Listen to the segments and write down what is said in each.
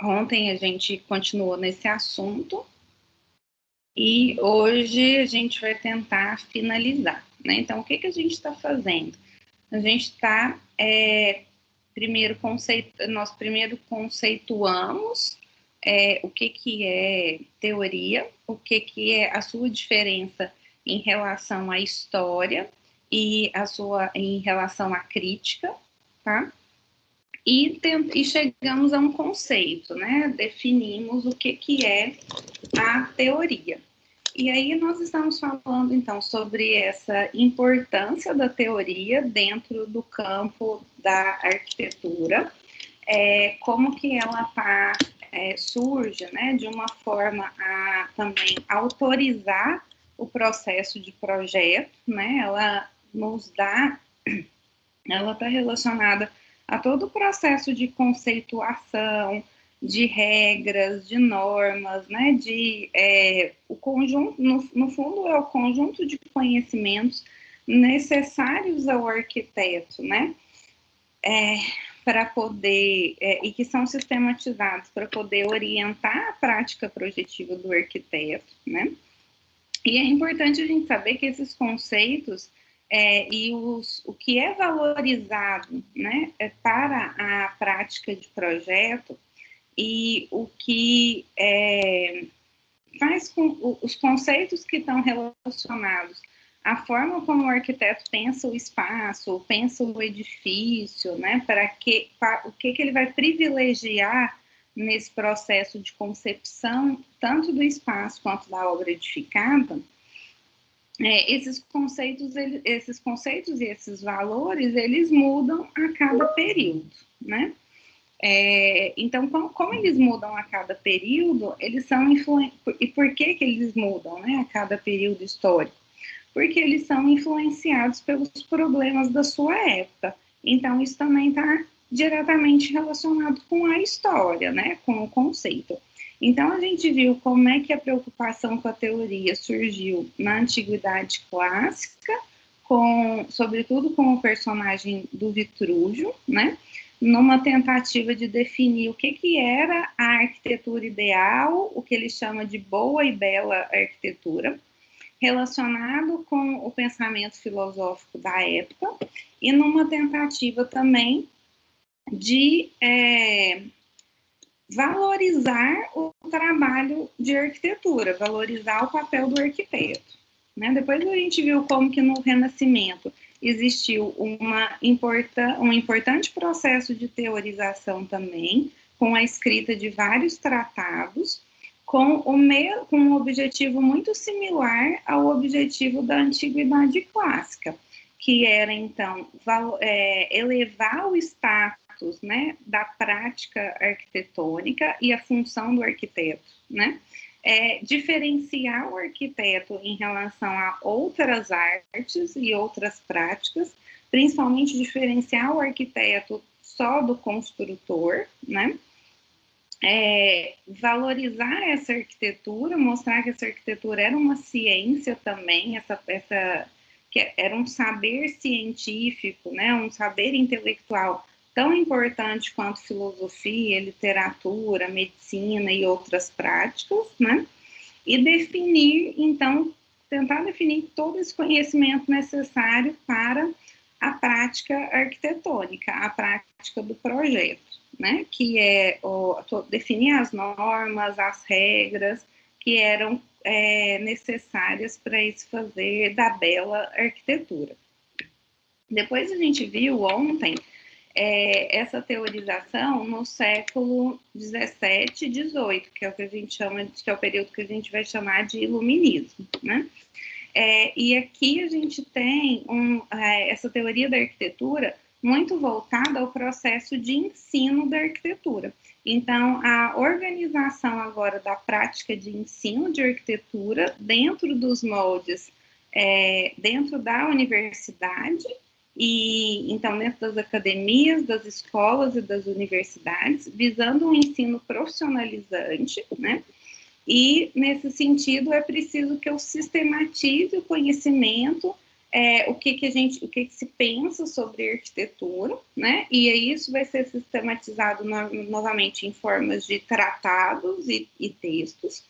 Ontem a gente continuou nesse assunto e hoje a gente vai tentar finalizar, né? Então, o que a gente está fazendo? A gente está, nós primeiro conceituamos o que é teoria, o que é a sua diferença em relação à história e em relação à crítica, tá? E chegamos a um conceito, né? Definimos o que é a teoria. E aí nós estamos falando, então, sobre essa importância da teoria dentro do campo da arquitetura, como que ela surge, né, de uma forma a também autorizar o processo de projeto, né? Ela nos dá, ela está relacionada a todo o processo de conceituação, de regras, de normas, né, o conjunto, no fundo é o conjunto de conhecimentos necessários ao arquiteto, né, para poder, e que são sistematizados para poder orientar a prática projetiva do arquiteto, né, e é importante a gente saber que esses conceitos o que é valorizado, né, para a prática de projeto e o que faz com os conceitos que estão relacionados à forma como o arquiteto pensa o espaço, pensa o edifício, né, o que ele vai privilegiar nesse processo de concepção, tanto do espaço quanto da obra edificada. Esses conceitos e esses valores, eles mudam a cada período, né? Então, como eles mudam a cada período, eles são e por que eles mudam, né, a cada período histórico? Porque eles são influenciados pelos problemas da sua época. Então, isso também está diretamente relacionado com a história, né, com o conceito. Então, a gente viu como é que a preocupação com a teoria surgiu na Antiguidade Clássica, sobretudo com o personagem do Vitrúvio, né, numa tentativa de definir o que era a arquitetura ideal, o que ele chama de boa e bela arquitetura, relacionado com o pensamento filosófico da época, e numa tentativa também de valorizar o trabalho de arquitetura, valorizar o papel do arquiteto, né? Depois a gente viu como que no Renascimento existiu um importante processo de teorização também, com a escrita de vários tratados, com um objetivo muito similar ao objetivo da Antiguidade Clássica, que era, então, elevar o status, né, da prática arquitetônica e a função do arquiteto, né? Diferenciar o arquiteto em relação a outras artes e outras práticas, principalmente diferenciar o arquiteto só do construtor, né? Valorizar essa arquitetura, mostrar que essa arquitetura era uma ciência também, que era um saber científico, né, um saber intelectual tão importante quanto filosofia, literatura, medicina e outras práticas, né, e tentar definir todo esse conhecimento necessário para a prática arquitetônica, a prática do projeto, né, que é definir as normas, as regras que eram necessárias para esse fazer da bela arquitetura. Depois a gente viu ontem essa teorização no século 17 e 18, que é o que a gente chama, que é o período que a gente vai chamar de iluminismo, né? E aqui a gente tem essa teoria da arquitetura muito voltada ao processo de ensino da arquitetura. Então, a organização agora da prática de ensino de arquitetura dentro dos moldes, dentro da universidade, e então dentro das academias, das escolas e das universidades, visando um ensino profissionalizante, né? E, nesse sentido, é preciso que eu sistematize o conhecimento o que se pensa sobre arquitetura, né? E aí isso vai ser sistematizado novamente em formas de tratados e textos,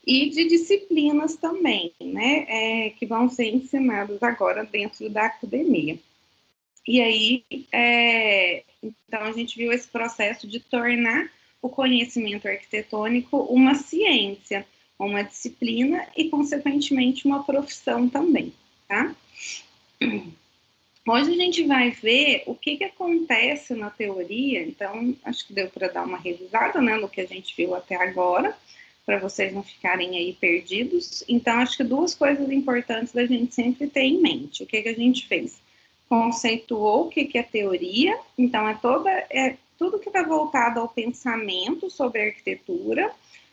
e de disciplinas também, né? Que vão ser ensinadas agora dentro da academia. E aí, então a gente viu esse processo de tornar o conhecimento arquitetônico uma ciência, uma disciplina e, consequentemente, uma profissão também, tá? Hoje a gente vai ver o que acontece na teoria, então acho que deu para dar uma revisada, né, no que a gente viu até agora, para vocês não ficarem aí perdidos. Então, acho que duas coisas importantes da gente sempre ter em mente. O que a gente fez? Conceituou o que é teoria, então tudo que está voltado ao pensamento sobre arquitetura,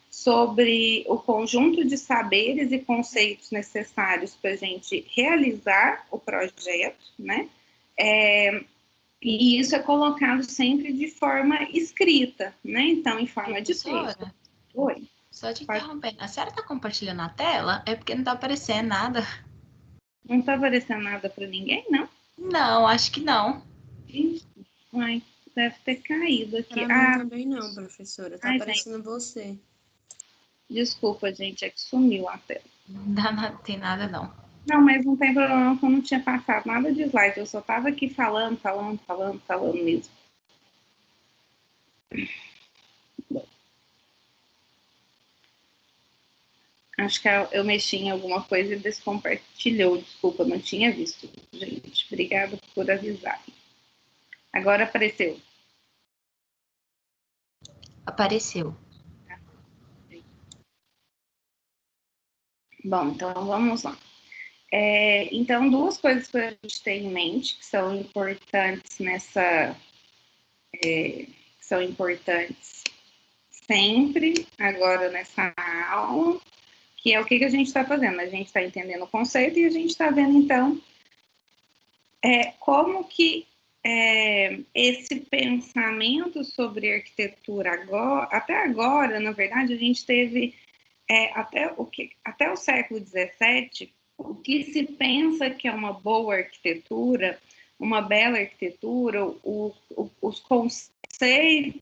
sobre o conjunto de saberes e conceitos necessários para a gente realizar o projeto, né? E isso é colocado sempre de forma escrita, né? Então, em forma de texto. Oi. Só te interrompendo, a senhora está compartilhando a tela? É porque não está aparecendo nada. Não está aparecendo nada para ninguém, não? Não, acho que não. Ixi, ai, deve ter caído aqui. Para mim também não, professora. Tá aparecendo gente. você. Desculpa, gente, é que sumiu a tela. Não tem nada, não. Não, mas não tem problema, que eu não tinha passado nada de slide. Eu só estava aqui falando mesmo. Bom. Acho que eu mexi em alguma coisa e descompartilhou. Desculpa, não tinha visto, gente. Obrigada por avisar. Agora apareceu. Apareceu. Bom, então vamos lá. Então, duas coisas para a gente ter em mente que são importantes são importantes sempre agora nessa aula, que é o que a gente está fazendo. A gente está entendendo o conceito e a gente está vendo, então, como que esse pensamento sobre arquitetura até agora, na verdade, a gente teve até o século XVII, o que se pensa que é uma boa arquitetura, uma bela arquitetura, os conceitos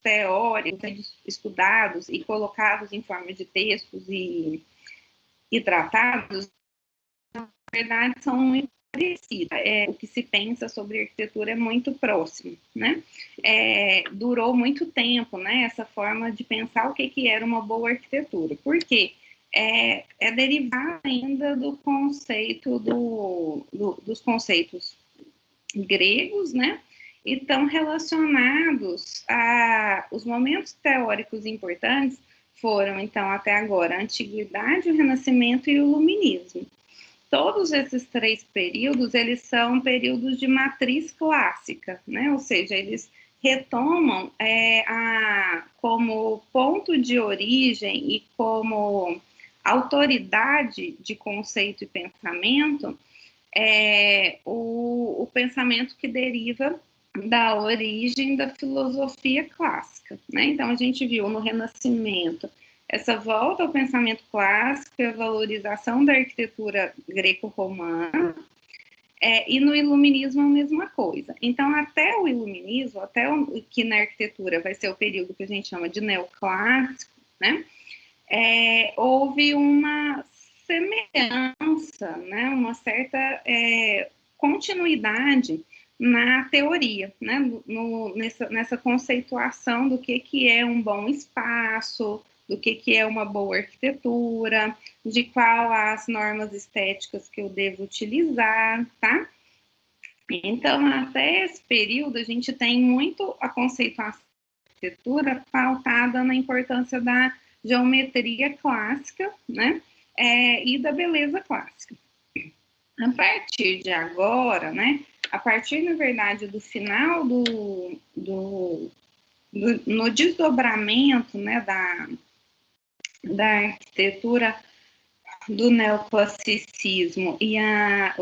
teóricos estudados e colocados em forma de textos e tratados, na verdade, são muito parecidos. O que se pensa sobre arquitetura é muito próximo, né? Durou muito tempo, né, essa forma de pensar o que era uma boa arquitetura. Por quê? É derivado ainda do conceito dos conceitos gregos, né? E estão relacionados a os momentos teóricos importantes foram, então, até agora, a Antiguidade, o Renascimento e o Iluminismo. Todos esses três períodos, eles são períodos de matriz clássica, né? Ou seja, eles retomam como ponto de origem e como autoridade de conceito e pensamento o pensamento que deriva da origem da filosofia clássica, né? Então, a gente viu no Renascimento essa volta ao pensamento clássico, a valorização da arquitetura greco-romana, e no Iluminismo a mesma coisa. Então, até o Iluminismo, que na arquitetura vai ser o período que a gente chama de neoclássico, né? Houve uma semelhança, né? Uma certa continuidade na teoria, né? Nessa conceituação do que é um bom espaço, do que é uma boa arquitetura, de qual as normas estéticas que eu devo utilizar, tá? Então, até esse período, a gente tem muito a conceituação da arquitetura pautada na importância da geometria clássica, né? E da beleza clássica. A partir de agora, né? A partir, na verdade, do final no desdobramento, né, da arquitetura do neoclassicismo e a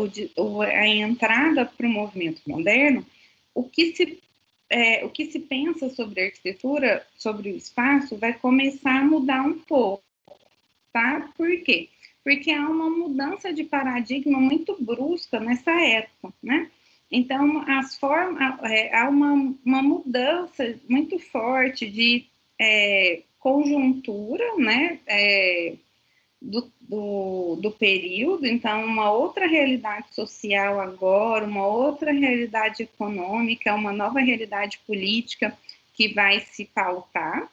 entrada para o movimento moderno, o que se pensa sobre a arquitetura, sobre o espaço, vai começar a mudar um pouco, tá? Por quê? porque há uma mudança de paradigma muito brusca nessa época, né? Então, há uma mudança muito forte de conjuntura, né? Do período, então uma outra realidade social agora, uma outra realidade econômica, uma nova realidade política que vai se pautar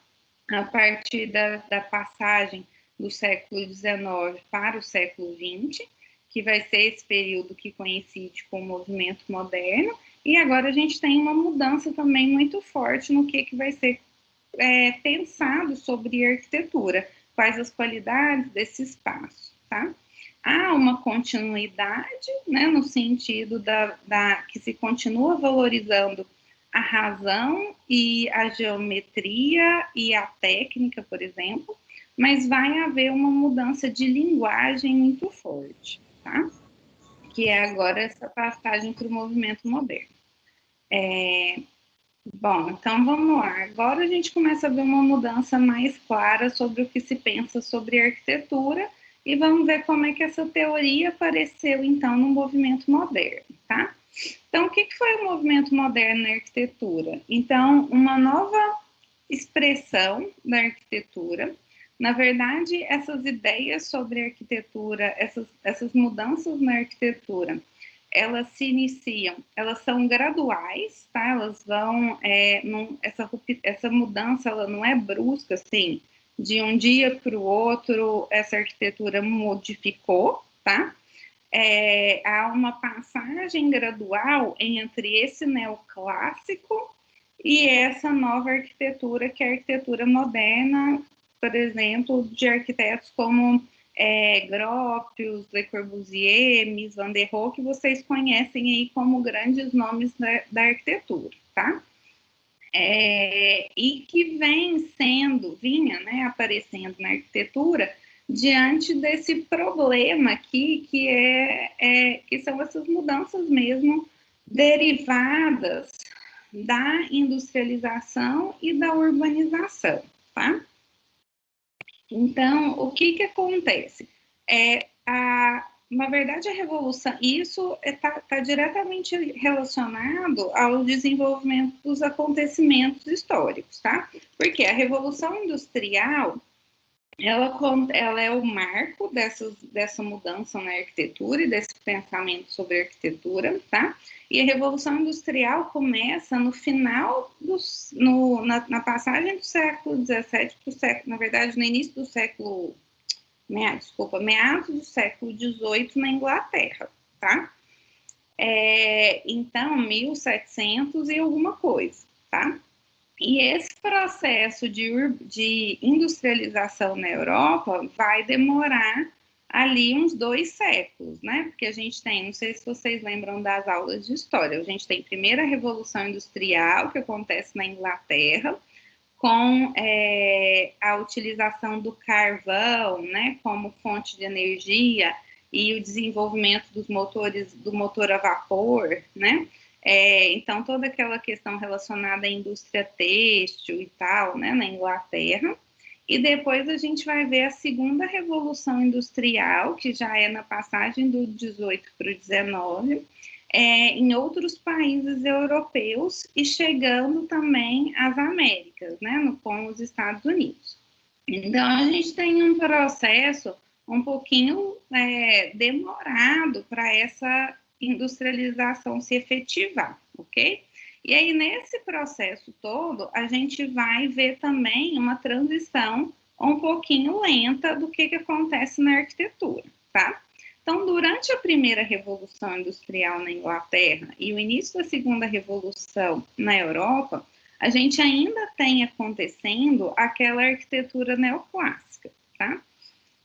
a partir da passagem do século XIX para o século XX, que vai ser esse período que coincide com o movimento moderno, e agora a gente tem uma mudança também muito forte no que vai ser pensado sobre arquitetura, quais as qualidades desse espaço, tá? Há uma continuidade, né, no sentido que se continua valorizando a razão e a geometria e a técnica, por exemplo, mas vai haver uma mudança de linguagem muito forte, tá? Que é agora essa passagem para o movimento moderno. Bom, então vamos lá. Agora a gente começa a ver uma mudança mais clara sobre o que se pensa sobre arquitetura e vamos ver como é que essa teoria apareceu, então, no movimento moderno, tá? Então, o que foi o movimento moderno na arquitetura? Então, uma nova expressão da arquitetura. Na verdade, essas ideias sobre arquitetura, essas mudanças na arquitetura, elas se iniciam, elas são graduais, tá? Elas vão, essa mudança, ela não é brusca, assim, de um dia para o outro, essa arquitetura modificou, tá? Há uma passagem gradual entre esse neoclássico e essa nova arquitetura, que é a arquitetura moderna, por exemplo, de arquitetos como Gropius, Le Corbusier, Mies van der Rohe, que vocês conhecem aí como grandes nomes da arquitetura, tá? E que vinha, né, aparecendo na arquitetura diante desse problema aqui, que são essas mudanças mesmo derivadas da industrialização e da urbanização, tá? Então, o que acontece? Na verdade, a revolução, isso está diretamente relacionado ao desenvolvimento dos acontecimentos históricos, tá? Porque a Revolução Industrial, ela é o marco dessa mudança na arquitetura e desse pensamento sobre arquitetura, tá? E a Revolução Industrial começa no final, na passagem do século XVII para o século, na verdade, no início do século, meados do século XVIII na Inglaterra, tá? Então, 1700 e alguma coisa, tá? E esse processo de industrialização na Europa vai demorar ali uns 2 séculos, né? Porque a gente tem, não sei se vocês lembram das aulas de história, a gente tem a primeira Revolução Industrial, que acontece na Inglaterra, com a utilização do carvão, né, como fonte de energia e o desenvolvimento dos motores, do motor a vapor, né? Então, toda aquela questão relacionada à indústria têxtil e tal, né, na Inglaterra. E depois a gente vai ver a segunda Revolução Industrial, que já é na passagem do 18 para o 19, em outros países europeus e chegando também às Américas, né, com os Estados Unidos. Então, a gente tem um processo um pouquinho demorado para essa industrialização se efetivar, ok? E aí, nesse processo todo, a gente vai ver também uma transição um pouquinho lenta do que acontece na arquitetura, tá? Então, durante a primeira Revolução Industrial na Inglaterra e o início da segunda Revolução na Europa, a gente ainda tem acontecendo aquela arquitetura neoclássica, tá?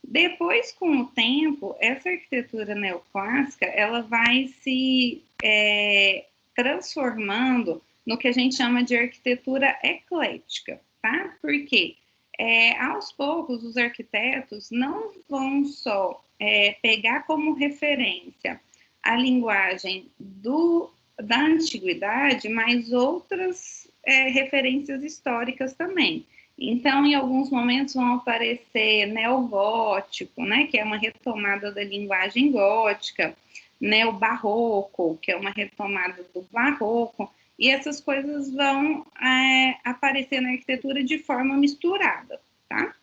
Depois, com o tempo, essa arquitetura neoclássica, ela vai se transformando no que a gente chama de arquitetura eclética, tá? Porque, aos poucos, os arquitetos não vão só pegar como referência a linguagem da antiguidade, mas outras referências históricas também. Então, em alguns momentos vão aparecer neogótico, né, que é uma retomada da linguagem gótica, neobarroco, que é uma retomada do barroco, e essas coisas vão aparecer na arquitetura de forma misturada, tá?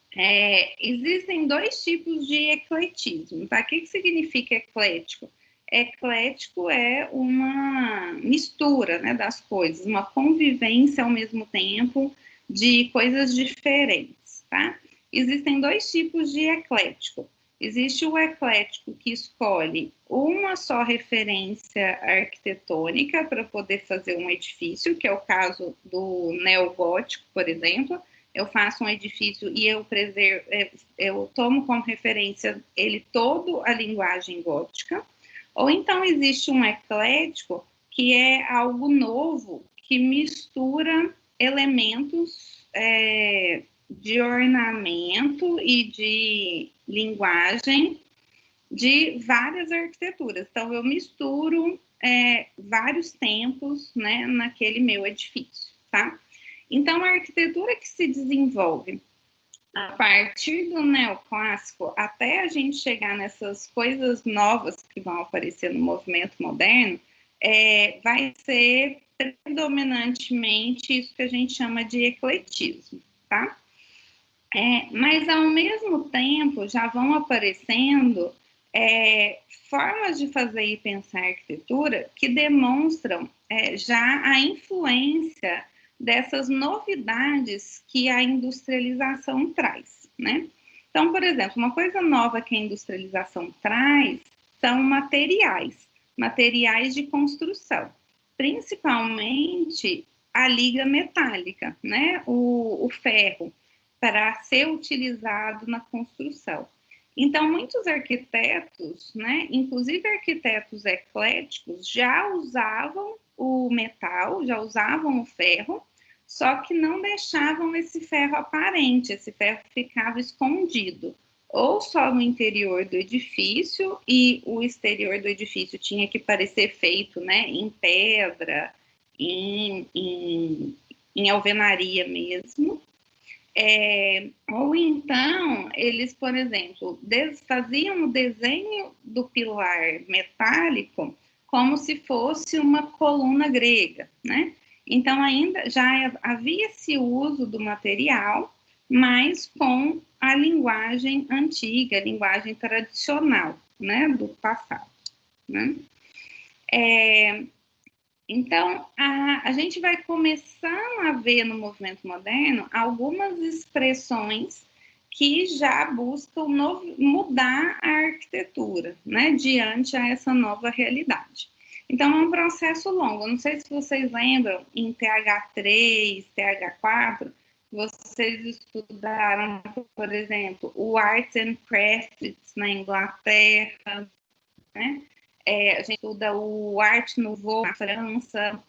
Existem dois tipos de ecletismo, tá? O que significa eclético? Eclético é uma mistura, né, das coisas, uma convivência ao mesmo tempo de coisas diferentes, tá? Existem dois tipos de eclético. Existe o eclético que escolhe uma só referência arquitetônica para poder fazer um edifício, que é o caso do neogótico, por exemplo. Eu faço um edifício e eu tomo como referência ele todo a linguagem gótica. Ou então existe um eclético que é algo novo, que mistura elementos de ornamento e de linguagem de várias arquiteturas. Então, eu misturo vários tempos, né, naquele meu edifício, tá? Então, a arquitetura que se desenvolve a partir do neoclássico até a gente chegar nessas coisas novas que vão aparecer no movimento moderno, vai ser predominantemente isso que a gente chama de ecletismo, tá? Mas, ao mesmo tempo, já vão aparecendo formas de fazer e pensar arquitetura que demonstram já a influência dessas novidades que a industrialização traz, né? Então, por exemplo, uma coisa nova que a industrialização traz são materiais de construção, principalmente a liga metálica, né? O ferro, para ser utilizado na construção. Então, muitos arquitetos, né, inclusive arquitetos ecléticos, já usavam o metal, já usavam o ferro, só que não deixavam esse ferro aparente, esse ferro ficava escondido, ou só no interior do edifício, e o exterior do edifício tinha que parecer feito, né, em pedra, em alvenaria mesmo. Ou então, eles, por exemplo, faziam o desenho do pilar metálico como se fosse uma coluna grega, né? Então, ainda já havia esse uso do material, mas com a linguagem antiga, a linguagem tradicional, né, do passado, né? Então, a gente vai começando a ver no movimento moderno algumas expressões que já buscam mudar a arquitetura, né, diante a essa nova realidade. Então, é um processo longo. Não sei se vocês lembram, em TH3, TH4, vocês estudaram, por exemplo, o Arts and Crafts na Inglaterra, né? A gente estuda o Art Nouveau na França,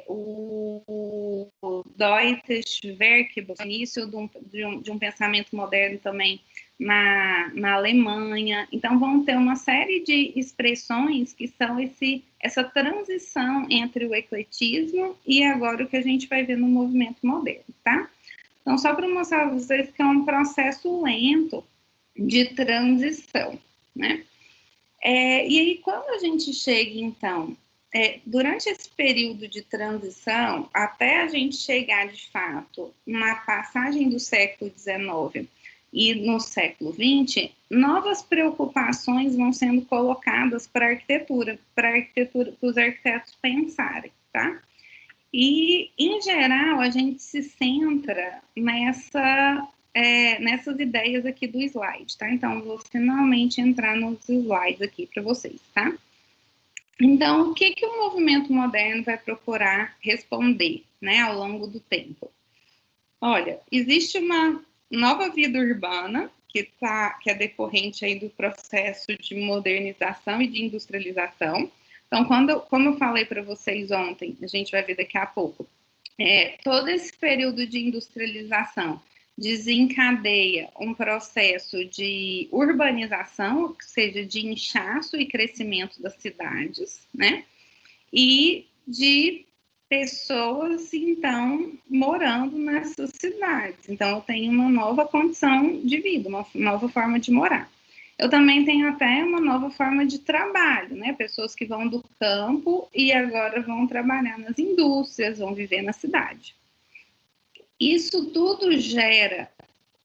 o Deutsches Werk, o início de um pensamento moderno também na Alemanha. Então, vão ter uma série de expressões que são essa transição entre o ecletismo e agora o que a gente vai ver no movimento moderno, tá? Então, só para mostrar para vocês que é um processo lento de transição, né? E aí, quando a gente chega, então, durante esse período de transição, até a gente chegar, de fato, na passagem do século XIX e no século XX, novas preocupações vão sendo colocadas para a arquitetura, para os arquitetos pensarem, tá? E, em geral, a gente se centra nessas ideias aqui do slide, tá? Então, vou finalmente entrar nos slides aqui para vocês, tá? Então, o que o movimento moderno vai procurar responder, né, ao longo do tempo? Olha, existe uma nova vida urbana que é decorrente aí do processo de modernização e de industrialização. Então, como eu falei para vocês ontem, a gente vai ver daqui a pouco, todo esse período de industrialização desencadeia um processo de urbanização, ou seja, de inchaço e crescimento das cidades, né? E de pessoas, então, morando nessas cidades. Então, eu tenho uma nova condição de vida, uma nova forma de morar. Eu também tenho até uma nova forma de trabalho, né? Pessoas que vão do campo e agora vão trabalhar nas indústrias, vão viver na cidade. Isso tudo gera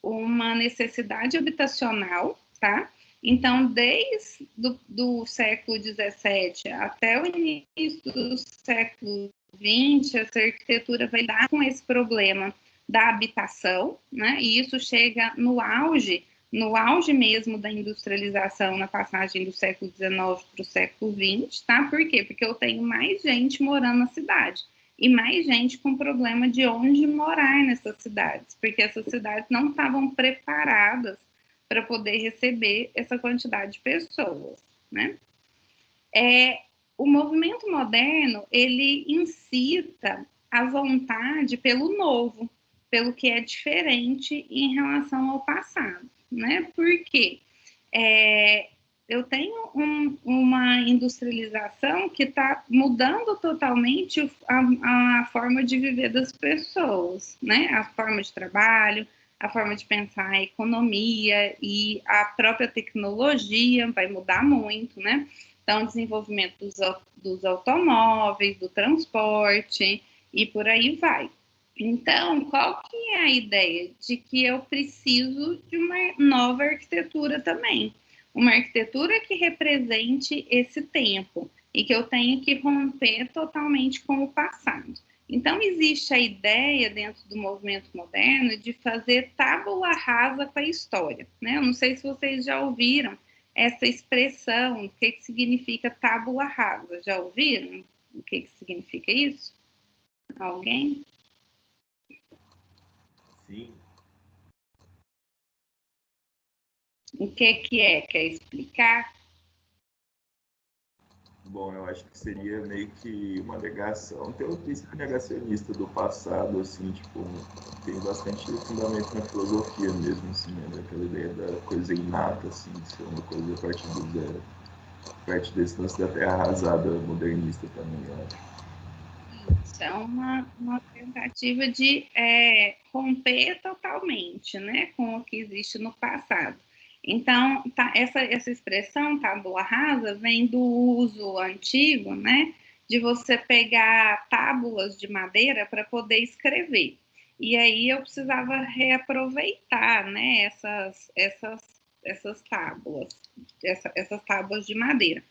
uma necessidade habitacional, tá? Então, desde do século XVII até o início do século XX, essa arquitetura vai dar com esse problema da habitação, né? E isso chega no auge mesmo da industrialização na passagem do século XIX para o século XX, tá? Por quê? Porque eu tenho mais gente morando na cidade e mais gente com problema de onde morar nessas cidades, porque essas cidades não estavam preparadas para poder receber essa quantidade de pessoas, né? O movimento moderno, ele incita a vontade pelo novo, pelo que é diferente em relação ao passado, né? Porque eu tenho uma industrialização que está mudando totalmente a forma de viver das pessoas, né? A forma de trabalho, a forma de pensar a economia e a própria tecnologia vai mudar muito, né? Então, o desenvolvimento dos automóveis, do transporte e por aí vai. Então, qual que é a ideia? De que eu preciso de uma nova arquitetura também. Uma arquitetura que represente esse tempo e que eu tenho que romper totalmente com o passado. Então, existe a ideia dentro do movimento moderno de fazer tábula rasa com a história, né? Eu não sei se vocês já ouviram essa expressão, o que significa tábula rasa. Já ouviram o que significa isso? Alguém? Sim. O que é? Quer explicar? Bom, eu acho que seria meio que uma negação, tem um princípio negacionista do passado, assim, tipo, tem bastante fundamento na filosofia mesmo, assim, né, daquela ideia da coisa inata, assim, de ser uma coisa a partir do zero. Parte desse lance da terra arrasada modernista também, eu acho. Isso é uma tentativa de romper totalmente, né, com o que existe no passado. Então, essa expressão tábula rasa vem do uso antigo, né, de você pegar tábuas de madeira para poder escrever. E aí eu precisava reaproveitar, né, essas tábuas, essas tábuas de madeira.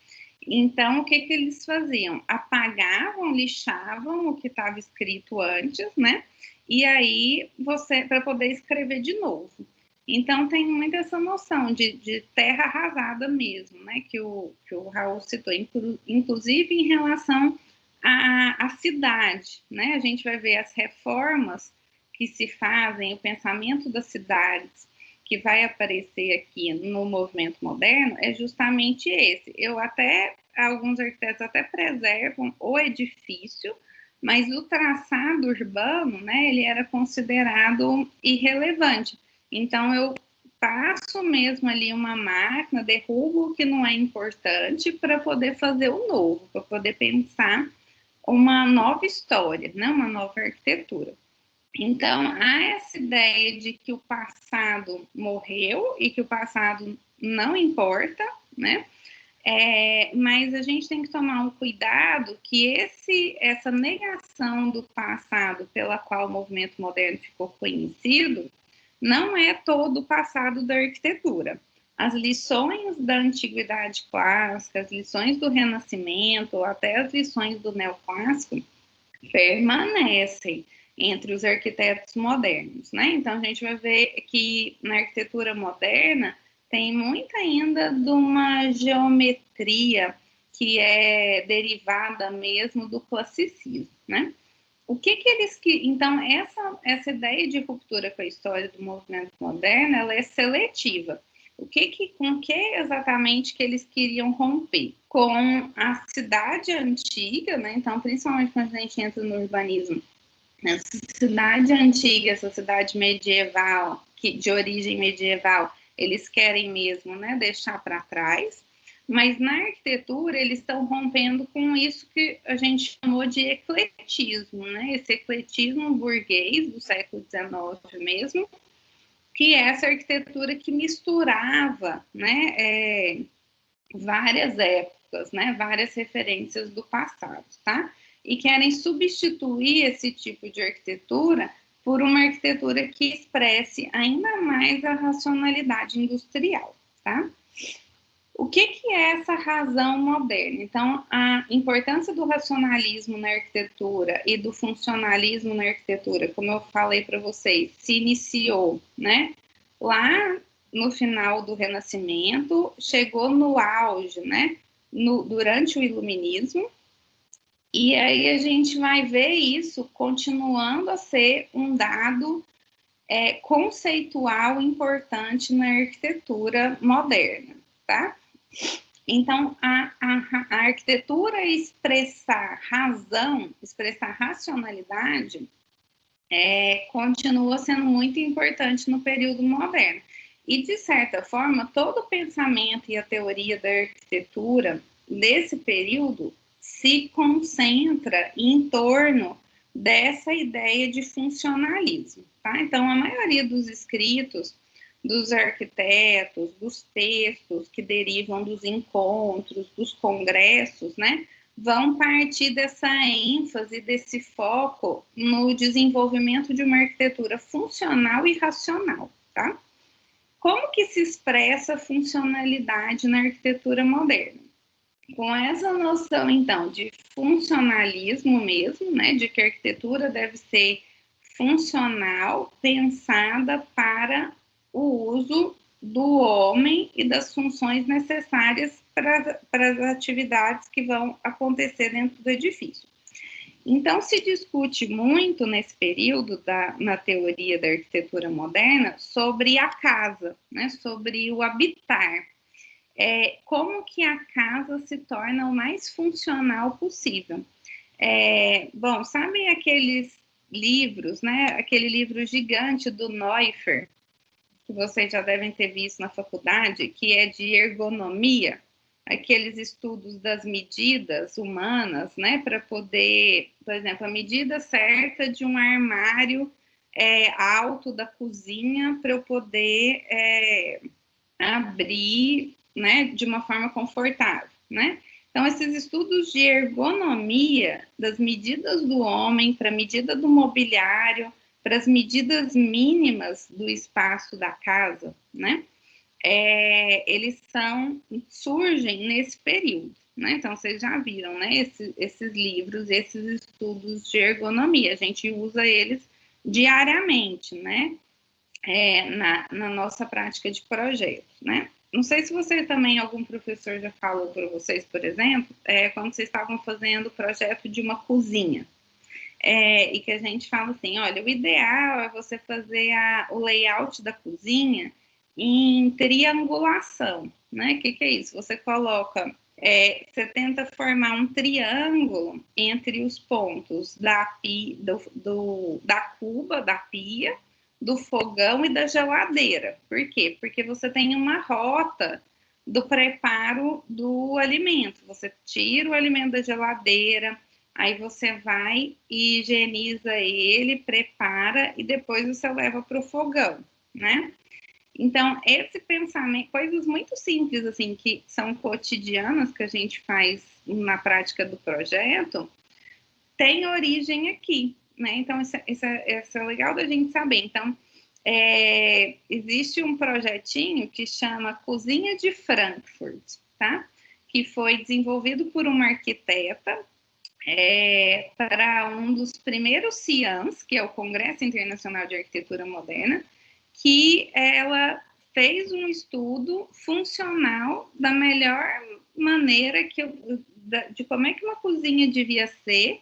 Então, o que eles faziam? Apagavam, lixavam o que estava escrito antes, né? E aí, para poder escrever de novo. Então, tem muito essa noção de terra arrasada mesmo, né? Que o Raul citou, inclusive em relação à cidade, né? A gente vai ver as reformas que se fazem, o pensamento das cidades, que vai aparecer aqui no movimento moderno, é justamente esse. Alguns arquitetos até preservam o edifício, mas o traçado urbano, né, ele era considerado irrelevante. Então, eu passo mesmo ali uma máquina, derrubo o que não é importante para poder fazer o novo, para poder pensar uma nova história, né, uma nova arquitetura. Então, há essa ideia de que o passado morreu e que o passado não importa, né? Mas a gente tem que tomar um cuidado que essa negação do passado pela qual o movimento moderno ficou conhecido não é todo o passado da arquitetura. As lições da antiguidade clássica, as lições do Renascimento, até as lições do neoclássico permanecem entre os arquitetos modernos, né? Então, a gente vai ver que na arquitetura moderna tem muito ainda de uma geometria que é derivada mesmo do classicismo, né? Então, essa ideia de ruptura com a história do movimento moderno, ela é seletiva. Com que exatamente que eles queriam romper? Com a cidade antiga, né? Então, principalmente quando a gente entra no urbanismo, essa cidade antiga, essa cidade medieval, de origem medieval, eles querem mesmo, né, deixar para trás, Mas na arquitetura, eles estão rompendo com isso que a gente chamou de ecletismo, né? Esse ecletismo burguês do século XIX mesmo, que é essa arquitetura que misturava, né, várias épocas, né, várias referências do passado, tá? E querem substituir esse tipo de arquitetura por uma arquitetura que expresse ainda mais a racionalidade industrial, tá? O que é essa razão moderna? Então, a importância do racionalismo na arquitetura e do funcionalismo na arquitetura, como eu falei para vocês, se iniciou, né, lá no final do Renascimento, chegou no auge, né, durante o Iluminismo, e aí a gente vai ver isso continuando a ser um dado conceitual importante na arquitetura moderna, tá? Então, a arquitetura expressar razão, expressar racionalidade, continua sendo muito importante no período moderno. E, de certa forma, todo o pensamento e a teoria da arquitetura desse período se concentra em torno dessa ideia de funcionalismo, tá? Então, a maioria dos escritos dos arquitetos, dos textos que derivam dos encontros, dos congressos, né, vão partir dessa ênfase, desse foco no desenvolvimento de uma arquitetura funcional e racional, tá? Como que se expressa a funcionalidade na arquitetura moderna? Com essa noção, então, de funcionalismo mesmo, né, de que a arquitetura deve ser funcional, pensada para o uso do homem e das funções necessárias para as atividades que vão acontecer dentro do edifício. Então, se discute muito nesse período, na teoria da arquitetura moderna, sobre a casa, né, sobre o habitar. Como que a casa se torna o mais funcional possível. Bom, sabem aqueles livros, né, aquele livro gigante do Neuffer, que vocês já devem ter visto na faculdade, que é de ergonomia, aqueles estudos das medidas humanas, né, para poder, por exemplo, a medida certa de um armário alto da cozinha para eu poder abrir, né, de uma forma confortável, né? Então, esses estudos de ergonomia das medidas do homem para a medida do mobiliário, para as medidas mínimas do espaço da casa, né? Eles surgem nesse período, né? Então, vocês já viram, né? Esses livros, esses estudos de ergonomia, a gente usa eles diariamente, né? Na nossa prática de projetos, né? Não sei se você também, algum professor já falou para vocês, por exemplo, quando vocês estavam fazendo o projeto de uma cozinha, e que a gente fala assim, olha, o ideal é você fazer o layout da cozinha em triangulação, né? O que é isso? Você coloca, você tenta formar um triângulo entre os pontos da cuba, da pia, do fogão e da geladeira. Por quê? Porque você tem uma rota do preparo do alimento. Você tira o alimento da geladeira, aí você vai e higieniza ele, prepara e depois você leva para o fogão, né? Então, esse pensamento, coisas muito simples, assim, que são cotidianas, que a gente faz na prática do projeto, tem origem aqui, né? Então, isso é legal da gente saber. Então, existe um projetinho que chama Cozinha de Frankfurt, tá? Que foi desenvolvido por uma arquiteta para um dos primeiros CIANs, que é o Congresso Internacional de Arquitetura Moderna, que ela fez um estudo funcional da melhor maneira de como é que uma cozinha devia ser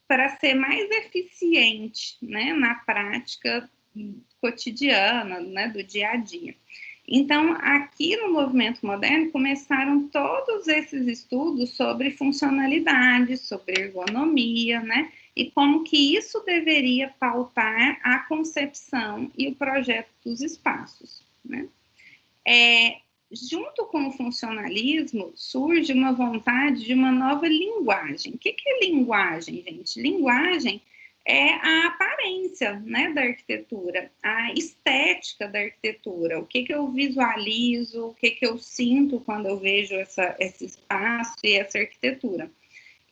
para ser mais eficiente, né, na prática cotidiana, né, do dia a dia. Então, aqui no movimento moderno, começaram todos esses estudos sobre funcionalidade, sobre ergonomia, né, e como que isso deveria pautar a concepção e o projeto dos espaços, né. junto com o funcionalismo, surge uma vontade de uma nova linguagem. O que é linguagem, gente? Linguagem é a aparência, né, da arquitetura, a estética da arquitetura, o que eu visualizo, o que eu sinto quando eu vejo esse espaço e essa arquitetura.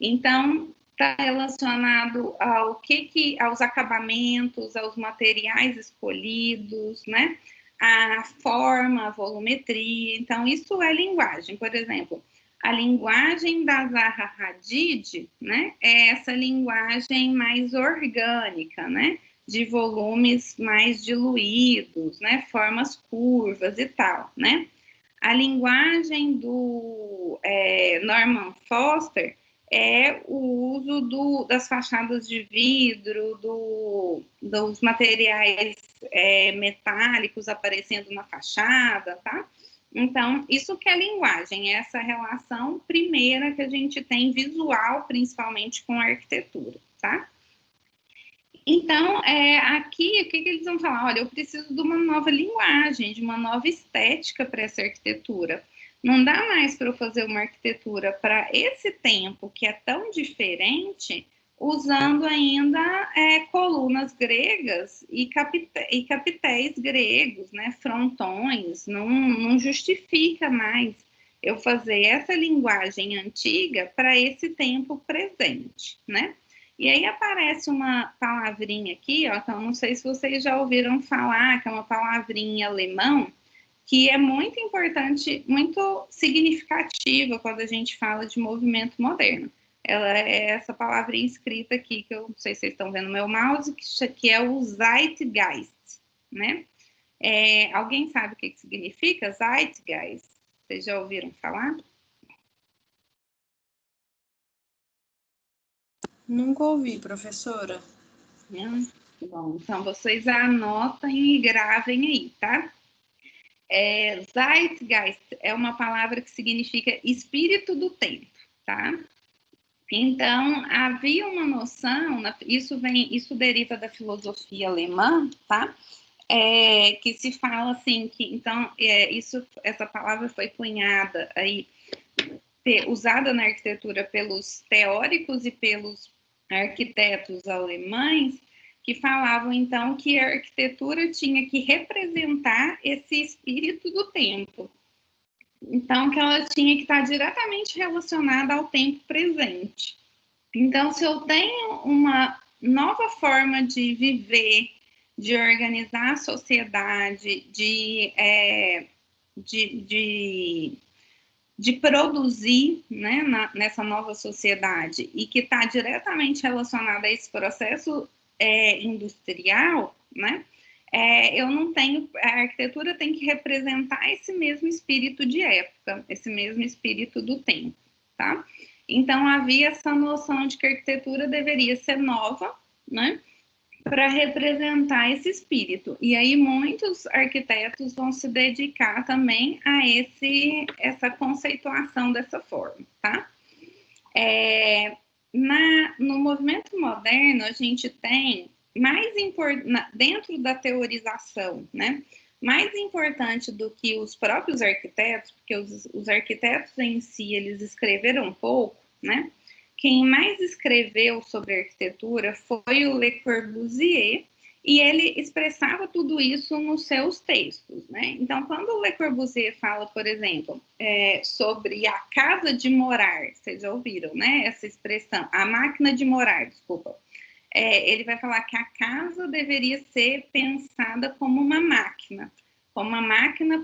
Então, está relacionado aos acabamentos, aos materiais escolhidos, né? A forma, a volumetria. Então, isso é linguagem. Por exemplo, a linguagem da Zaha Hadid, né? É essa linguagem mais orgânica, né? De volumes mais diluídos, né? Formas curvas e tal, né? A linguagem do Norman Foster é o uso das fachadas de vidro, dos materiais metálicos aparecendo na fachada, tá? Então, isso que é linguagem, é essa relação primeira que a gente tem visual, principalmente com a arquitetura, tá? Então, aqui, o que eles vão falar? Olha, eu preciso de uma nova linguagem, de uma nova estética para essa arquitetura. Não dá mais para eu fazer uma arquitetura para esse tempo, que é tão diferente, usando ainda colunas gregas e capitéis gregos, né, frontões. Não justifica mais eu fazer essa linguagem antiga para esse tempo presente, né? E aí aparece uma palavrinha aqui, ó, então não sei se vocês já ouviram falar, que é uma palavrinha alemão, que é muito importante, muito significativa quando a gente fala de movimento moderno. Ela é essa palavrinha escrita aqui, que eu não sei se vocês estão vendo no meu mouse, que é o Zeitgeist, né? Alguém sabe o que significa Zeitgeist? Vocês já ouviram falar? Nunca ouvi, professora. Bom, então vocês anotem e gravem aí, tá? Zeitgeist é uma palavra que significa espírito do tempo, tá? Então, havia uma noção, isso deriva da filosofia alemã, tá? Que se fala assim, que então, essa palavra foi cunhada aí, usada na arquitetura pelos teóricos e pelos arquitetos alemães, que falavam, então, que a arquitetura tinha que representar esse espírito do tempo. Então, que ela tinha que estar diretamente relacionada ao tempo presente. Então, se eu tenho uma nova forma de viver, de organizar a sociedade, de produzir, né, nessa nova sociedade, e que está diretamente relacionada a esse processo industrial, né, eu não tenho, a arquitetura tem que representar esse mesmo espírito de época, esse mesmo espírito do tempo, tá? Então, havia essa noção de que a arquitetura deveria ser nova, né, para representar esse espírito. E aí muitos arquitetos vão se dedicar também a essa conceituação dessa forma, tá? No movimento moderno, a gente tem dentro da teorização, né? Mais importante do que os próprios arquitetos, porque os arquitetos em si, eles escreveram pouco, né? Quem mais escreveu sobre arquitetura foi o Le Corbusier, e ele expressava tudo isso nos seus textos, né? Então, quando o Le Corbusier fala, por exemplo, sobre a casa de morar, vocês já ouviram, né? Essa expressão, a máquina de morar, desculpa. Ele vai falar que a casa deveria ser pensada como uma máquina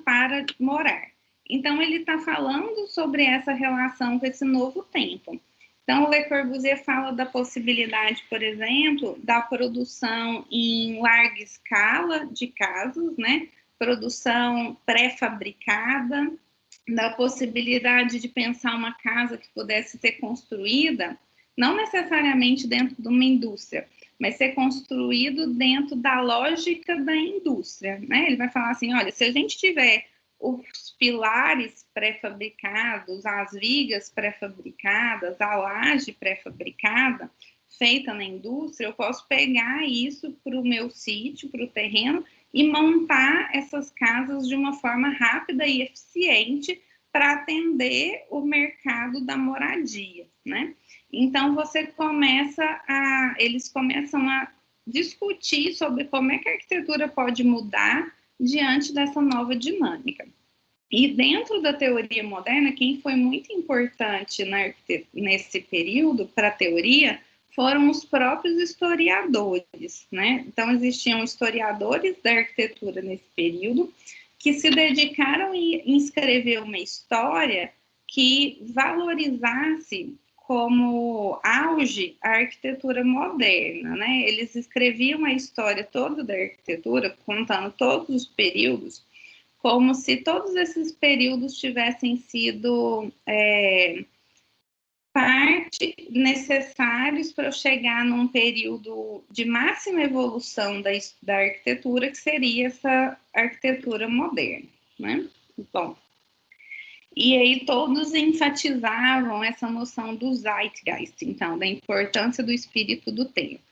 para morar. Então, ele está falando sobre essa relação com esse novo tempo. Então, o Le Corbusier fala da possibilidade, por exemplo, da produção em larga escala de casas, né? Produção pré-fabricada, da possibilidade de pensar uma casa que pudesse ser construída, não necessariamente dentro de uma indústria, mas ser construído dentro da lógica da indústria, né? Ele vai falar assim, olha, se a gente tiver os pilares pré-fabricados, as vigas pré-fabricadas, a laje pré-fabricada, feita na indústria, eu posso pegar isso para o meu sítio, para o terreno, e montar essas casas de uma forma rápida e eficiente para atender o mercado da moradia, né? Então, eles começam a discutir sobre como é que a arquitetura pode mudar diante dessa nova dinâmica. E dentro da teoria moderna, quem foi muito importante nesse período para a teoria foram os próprios historiadores, né? Então, existiam historiadores da arquitetura nesse período que se dedicaram em escrever uma história que valorizasse como auge a arquitetura moderna, né? Eles escreviam a história toda da arquitetura, contando todos os períodos, como se todos esses períodos tivessem sido parte necessários para chegar num período de máxima evolução da arquitetura, que seria essa arquitetura moderna, né? Bom, e aí todos enfatizavam essa noção do Zeitgeist, então, da importância do espírito do tempo.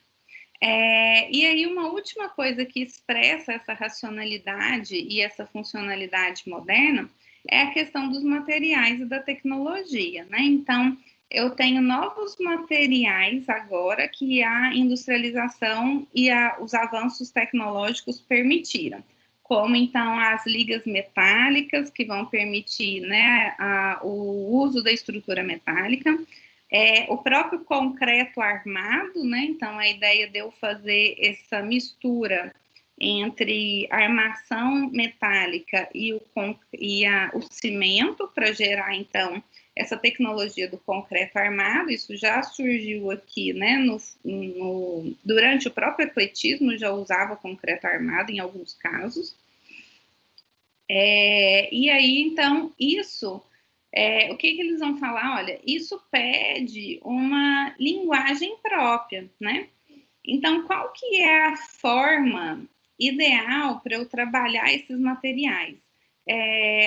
E aí uma última coisa que expressa essa racionalidade e essa funcionalidade moderna é a questão dos materiais e da tecnologia, né? Então, eu tenho novos materiais agora que a industrialização e os avanços tecnológicos permitiram, como então as ligas metálicas, que vão permitir, né, o uso da estrutura metálica, o próprio concreto armado, né? Então, a ideia de eu fazer essa mistura entre a armação metálica e o cimento para gerar, então, essa tecnologia do concreto armado. Isso já surgiu aqui, né? Durante o próprio ecletismo já usava concreto armado em alguns casos. E aí, então, isso... o que eles vão falar? Olha, isso pede uma linguagem própria, né? Então, qual que é a forma ideal para eu trabalhar esses materiais?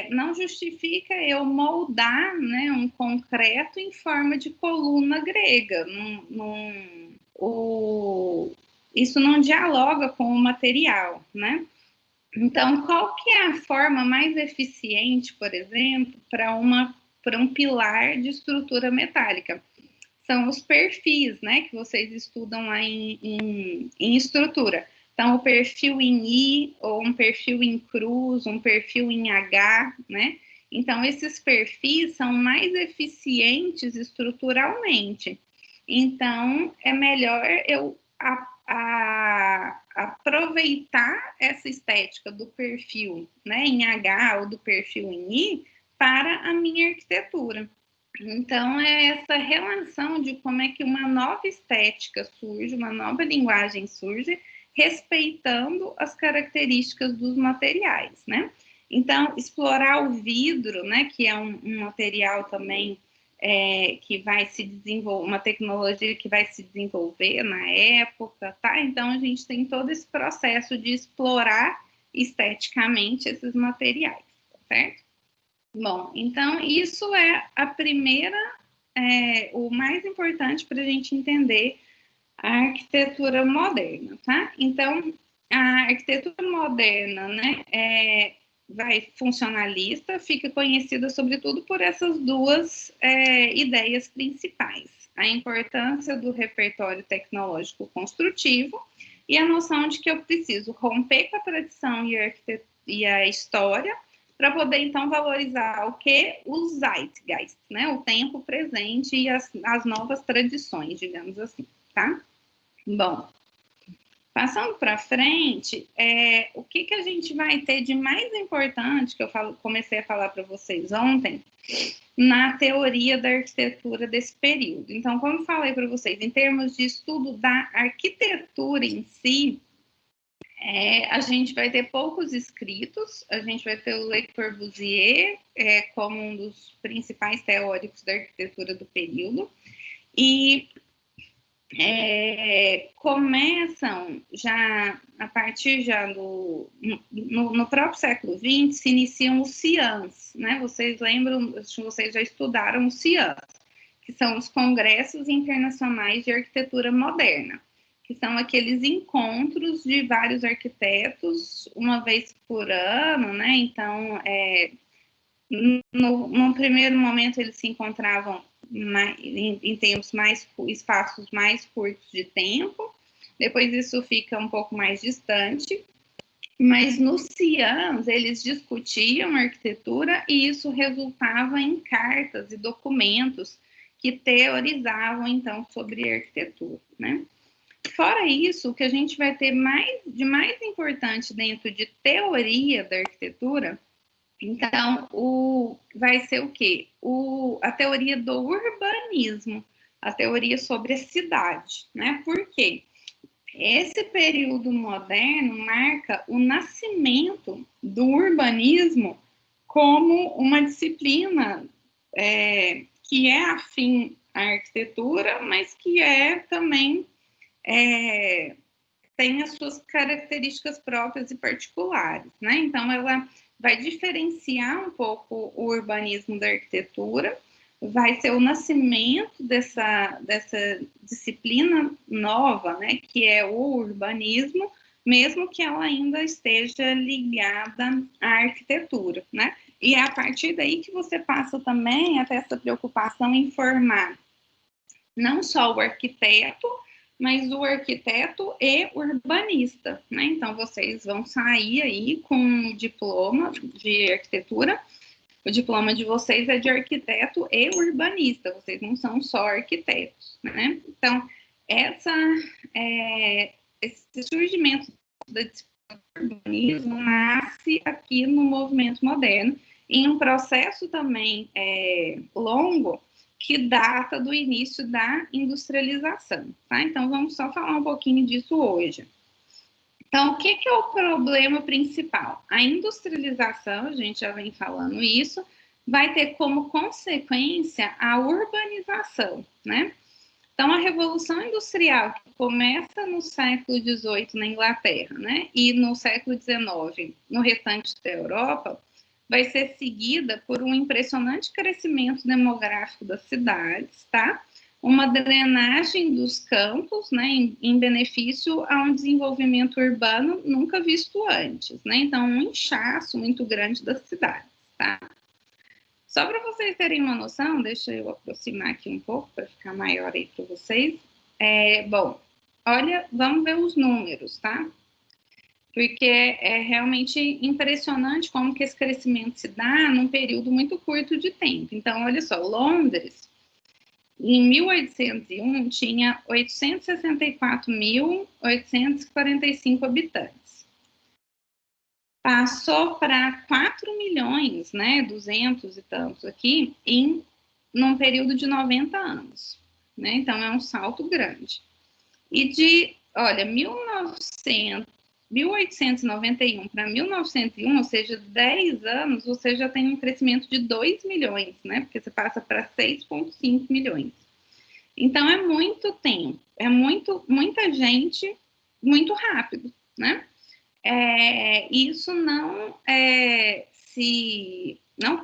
Não justifica eu moldar, né, um concreto em forma de coluna grega. Isso não dialoga com o material, né? Então, qual que é a forma mais eficiente, por exemplo, para um pilar de estrutura metálica? São os perfis, né, que vocês estudam lá em estrutura. Então, o perfil em I, ou um perfil em cruz, um perfil em H, né? Então, esses perfis são mais eficientes estruturalmente. Então, é melhor eu aproveitar essa estética do perfil, né, em H ou do perfil em I para a minha arquitetura. Então, é essa relação de como é que uma nova estética surge, uma nova linguagem surge, respeitando as características dos materiais, né? Então, explorar o vidro, né, que é um material também que vai se desenvolver, uma tecnologia que vai se desenvolver na época, tá? Então, a gente tem todo esse processo de explorar esteticamente esses materiais, tá certo? Bom, então, isso é a primeira, o mais importante para a gente entender a arquitetura moderna, tá? Então, a arquitetura moderna, né, funcionalista, fica conhecida sobretudo por essas duas ideias principais: a importância do repertório tecnológico construtivo e a noção de que eu preciso romper com a tradição e a história para poder, então, valorizar o que? O Zeitgeist, né? O tempo presente e as novas tradições, digamos assim, tá? Bom, passando para frente, o que a gente vai ter de mais importante, que eu comecei a falar para vocês ontem, na teoria da arquitetura desse período. Então, como eu falei para vocês, em termos de estudo da arquitetura em si, a gente vai ter poucos escritos. A gente vai ter o Le Corbusier como um dos principais teóricos da arquitetura do período, e começam já, a partir já no próprio século XX, se iniciam os CIANs, né? Vocês lembram, vocês já estudaram os CIANs, que são os Congressos Internacionais de Arquitetura Moderna, que são aqueles encontros de vários arquitetos uma vez por ano, né? Então, no primeiro momento eles se encontravam em tempos espaços mais curtos de tempo, depois isso fica um pouco mais distante, mas nos CIANs eles discutiam arquitetura e isso resultava em cartas e documentos que teorizavam, então, sobre arquitetura, né? Fora isso, o que a gente vai ter de mais importante dentro de teoria da arquitetura, então, vai ser o quê? A teoria do urbanismo, a teoria sobre a cidade, né? Por quê? Esse período moderno marca o nascimento do urbanismo como uma disciplina que é afim à arquitetura, mas que também tem as suas características próprias e particulares, né? Então, ela vai diferenciar um pouco o urbanismo da arquitetura, vai ser o nascimento dessa disciplina nova, né, que é o urbanismo, mesmo que ela ainda esteja ligada à arquitetura, né? E é a partir daí que você passa também a ter essa preocupação em formar não só o arquiteto, mas o arquiteto e urbanista, né? Então, vocês vão sair aí com um diploma de arquitetura. O diploma de vocês é de arquiteto e urbanista, vocês não são só arquitetos, né? Então, esse surgimento da disciplina do urbanismo nasce aqui no movimento moderno, em um processo também longo, que data do início da industrialização, tá? Então, vamos só falar um pouquinho disso hoje. Então, o que é o problema principal? A industrialização, a gente já vem falando isso, vai ter como consequência a urbanização, né? Então, a Revolução Industrial, que começa no século XVIII na Inglaterra, né? E no século XIX no restante da Europa, vai ser seguida por um impressionante crescimento demográfico das cidades, tá? Uma drenagem dos campos, né, em benefício a um desenvolvimento urbano nunca visto antes, né? Então, um inchaço muito grande das cidades, tá? Só para vocês terem uma noção, deixa eu aproximar aqui um pouco para ficar maior aí para vocês. Bom, olha, vamos ver os números, tá? Porque é realmente impressionante como que esse crescimento se dá num período muito curto de tempo. Então, olha só, Londres, em 1801, tinha 864.845 habitantes. Passou para 4 milhões, né, 200 e tantos aqui, num período de 90 anos. Né? Então, é um salto grande. E de, olha, 1891 para 1901, ou seja, 10 anos, você já tem um crescimento de 2 milhões, né? Porque você passa para 6,5 milhões. Então, é muito tempo, é muita gente, muito rápido, né? Isso não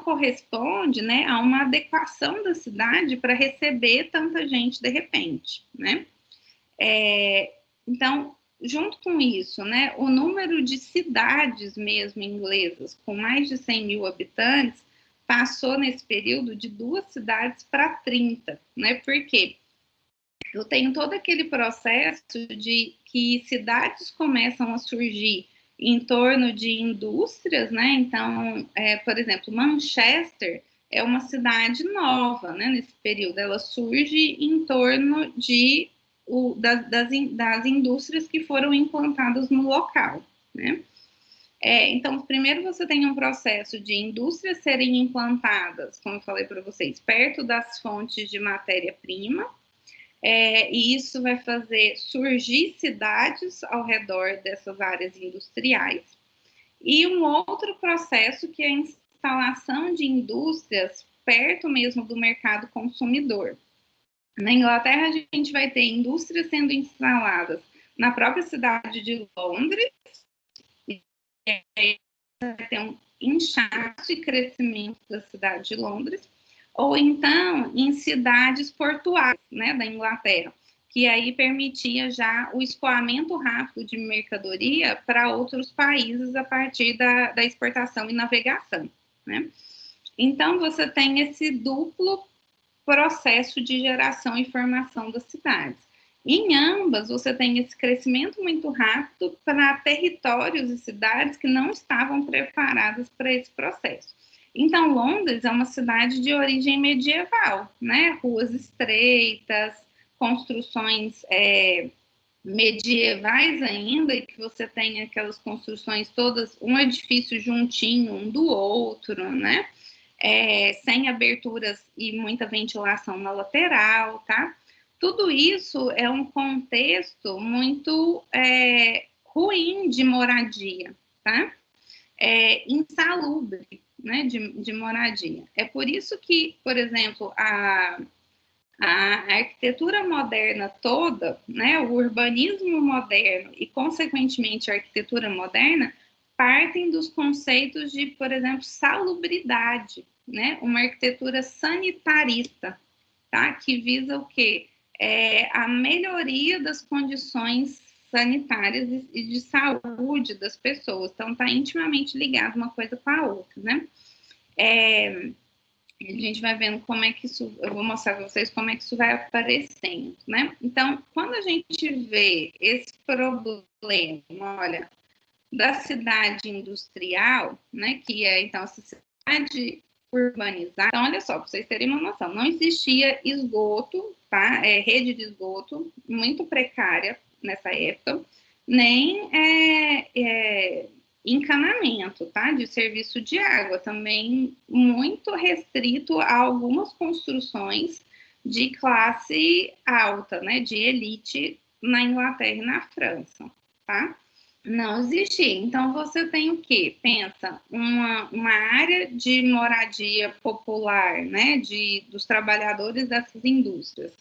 corresponde, né, a uma adequação da cidade para receber tanta gente de repente, né? Então, junto com isso, né, o número de cidades mesmo inglesas com mais de 100 mil habitantes passou nesse período de 2 cidades para 30, né? Por quê? Eu tenho todo aquele processo de que cidades começam a surgir em torno de indústrias, né? Então, por exemplo, Manchester é uma cidade nova, né? Nesse período, ela surge em torno das indústrias que foram implantadas no local, né? Então, primeiro você tem um processo de indústrias serem implantadas, como eu falei para vocês, perto das fontes de matéria-prima, e isso vai fazer surgir cidades ao redor dessas áreas industriais. E um outro processo que é a instalação de indústrias perto mesmo do mercado consumidor. Na Inglaterra, a gente vai ter indústrias sendo instaladas na própria cidade de Londres, e vai ter um inchaço e crescimento da cidade de Londres, ou então em cidades portuárias, né, da Inglaterra, que aí permitia já o escoamento rápido de mercadoria para outros países a partir da exportação e navegação, né? Então, você tem esse duplo processo de geração e formação das cidades. Em ambas, você tem esse crescimento muito rápido para territórios e cidades que não estavam preparadas para esse processo. Então, Londres é uma cidade de origem medieval, né? Ruas estreitas, construções medievais ainda, e que você tem aquelas construções todas, um edifício juntinho um do outro, né? Sem aberturas e muita ventilação na lateral, tá? Tudo isso é um contexto muito ruim de moradia, tá? Insalubre, né, de moradia. É por isso que, por exemplo, a arquitetura moderna toda, né, o urbanismo moderno e, consequentemente, a arquitetura moderna partem dos conceitos de, por exemplo, salubridade, né, uma arquitetura sanitarista, tá, que visa o quê? A melhoria das condições sanitárias e de saúde das pessoas. Então, está intimamente ligado uma coisa com a outra, né? A gente vai vendo como é que isso, eu vou mostrar para vocês como é que isso vai aparecendo, né? Então, quando a gente vê esse problema, olha, da cidade industrial, né, que é, então, essa cidade urbanizada. Então, olha só, para vocês terem uma noção, não existia esgoto, tá? Rede de esgoto muito precária nessa época, nem encanamento, tá? De serviço de água, também muito restrito a algumas construções de classe alta, né? De elite na Inglaterra e na França, tá? Não existia. Então, você tem o quê? Pensa, uma área de moradia popular, né, dos trabalhadores dessas indústrias.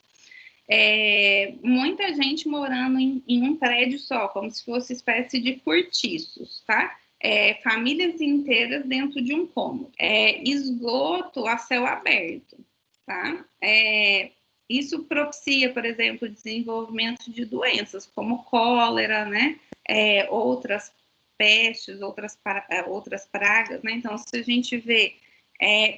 Muita gente morando em um prédio só, como se fosse espécie de cortiços, tá? Famílias inteiras dentro de um cômodo. Esgoto a céu aberto, tá? Isso propicia, por exemplo, o desenvolvimento de doenças como cólera, né? Outras pestes, outras pragas, né? Então, se a gente vê,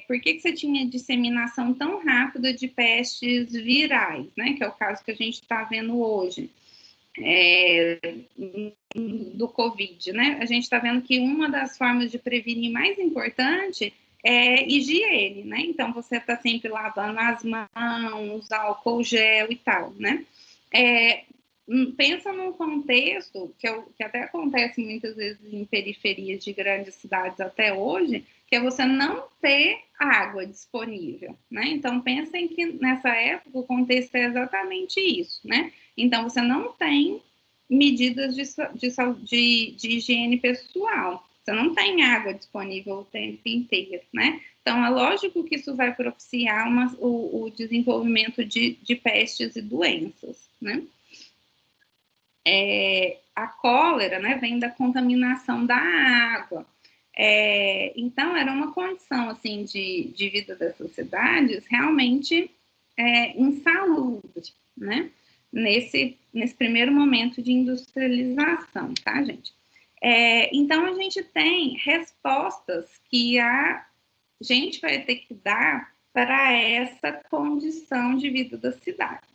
por que você tinha disseminação tão rápida de pestes virais, né? Que é o caso que a gente está vendo hoje, do Covid, né? A gente está vendo que uma das formas de prevenir mais importante é higiene, né? Então, você está sempre lavando as mãos, álcool gel e tal, né? Pensa num contexto que até acontece muitas vezes em periferias de grandes cidades até hoje, que é você não ter água disponível, né? Então, pensem que nessa época o contexto é exatamente isso, né? Então, você não tem medidas de higiene pessoal, você não tem água disponível o tempo inteiro, né? Então, é lógico que isso vai propiciar o desenvolvimento de pestes e doenças, né? A cólera, né, vem da contaminação da água. Então, era uma condição, assim, de vida das sociedades realmente insalubre, né, nesse primeiro momento de industrialização, tá, gente? Então, a gente tem respostas que a gente vai ter que dar para essa condição de vida das cidades,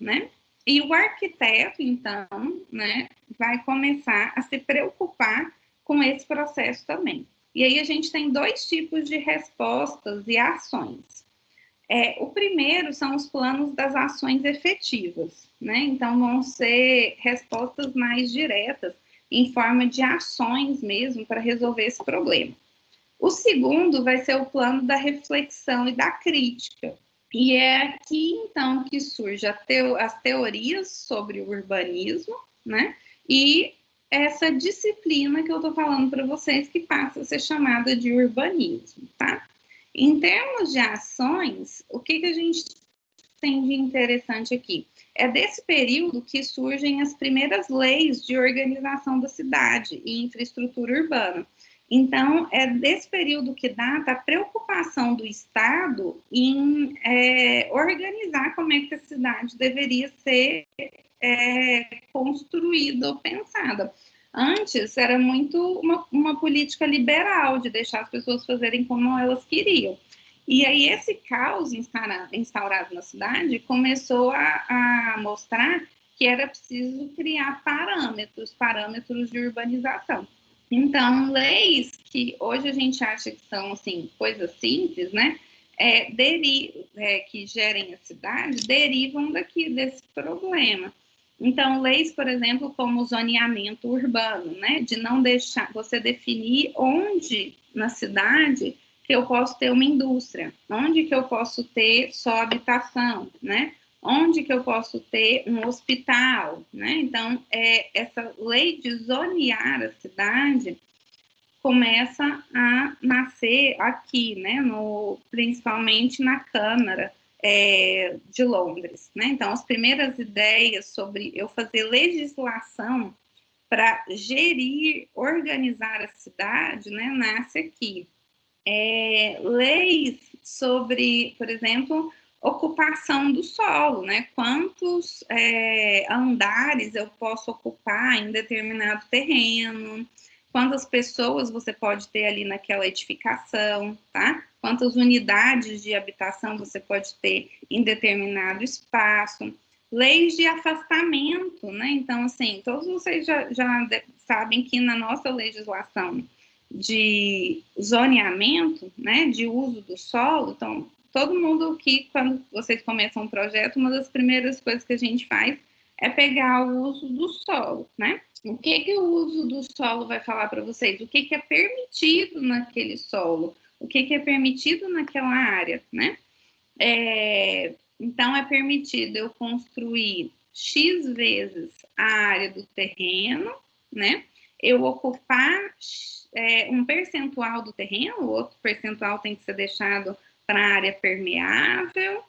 né? E o arquiteto, então, né, vai começar a se preocupar com esse processo também. E aí a gente tem dois tipos de respostas e ações. O primeiro são os planos das ações efetivas, né? Então, vão ser respostas mais diretas, em forma de ações mesmo, para resolver esse problema. O segundo vai ser o plano da reflexão e da crítica. E é aqui, então, que surgem as teorias sobre o urbanismo, né? E essa disciplina que eu estou falando para vocês, que passa a ser chamada de urbanismo, tá? Em termos de ações, o que a gente tem de interessante aqui? É desse período que surgem as primeiras leis de organização da cidade e infraestrutura urbana. Então, é desse período que data a preocupação do Estado em organizar como é que a cidade deveria ser construída ou pensada. Antes, era muito uma política liberal, de deixar as pessoas fazerem como elas queriam. E aí, esse caos instaurado na cidade começou a mostrar que era preciso criar parâmetros de urbanização. Então, leis que hoje a gente acha que são, assim, coisas simples, né, que gerem a cidade, derivam desse problema. Então, leis, por exemplo, como o zoneamento urbano, né, de não deixar, você definir onde na cidade que eu posso ter uma indústria, onde que eu posso ter só habitação, né, onde que eu posso ter um hospital, né? Então, essa lei de zonear a cidade começa a nascer aqui, né? Principalmente na Câmara de Londres, né? Então, as primeiras ideias sobre eu fazer legislação para gerir, organizar a cidade, né? Nasce aqui. Leis sobre, por exemplo, ocupação do solo, né? Quantos andares eu posso ocupar em determinado terreno, quantas pessoas você pode ter ali naquela edificação, tá? Quantas unidades de habitação você pode ter em determinado espaço. Leis de afastamento, né? Então, assim, todos vocês já sabem que na nossa legislação de zoneamento, né, de uso do solo, então, todo mundo que, quando vocês começam um projeto, uma das primeiras coisas que a gente faz é pegar o uso do solo, né? O que o uso do solo vai falar para vocês? O que é permitido naquele solo? O que é permitido naquela área, né? Então, é permitido eu construir X vezes a área do terreno, né? Eu ocupar um percentual do terreno, o outro percentual tem que ser deixado para a área permeável.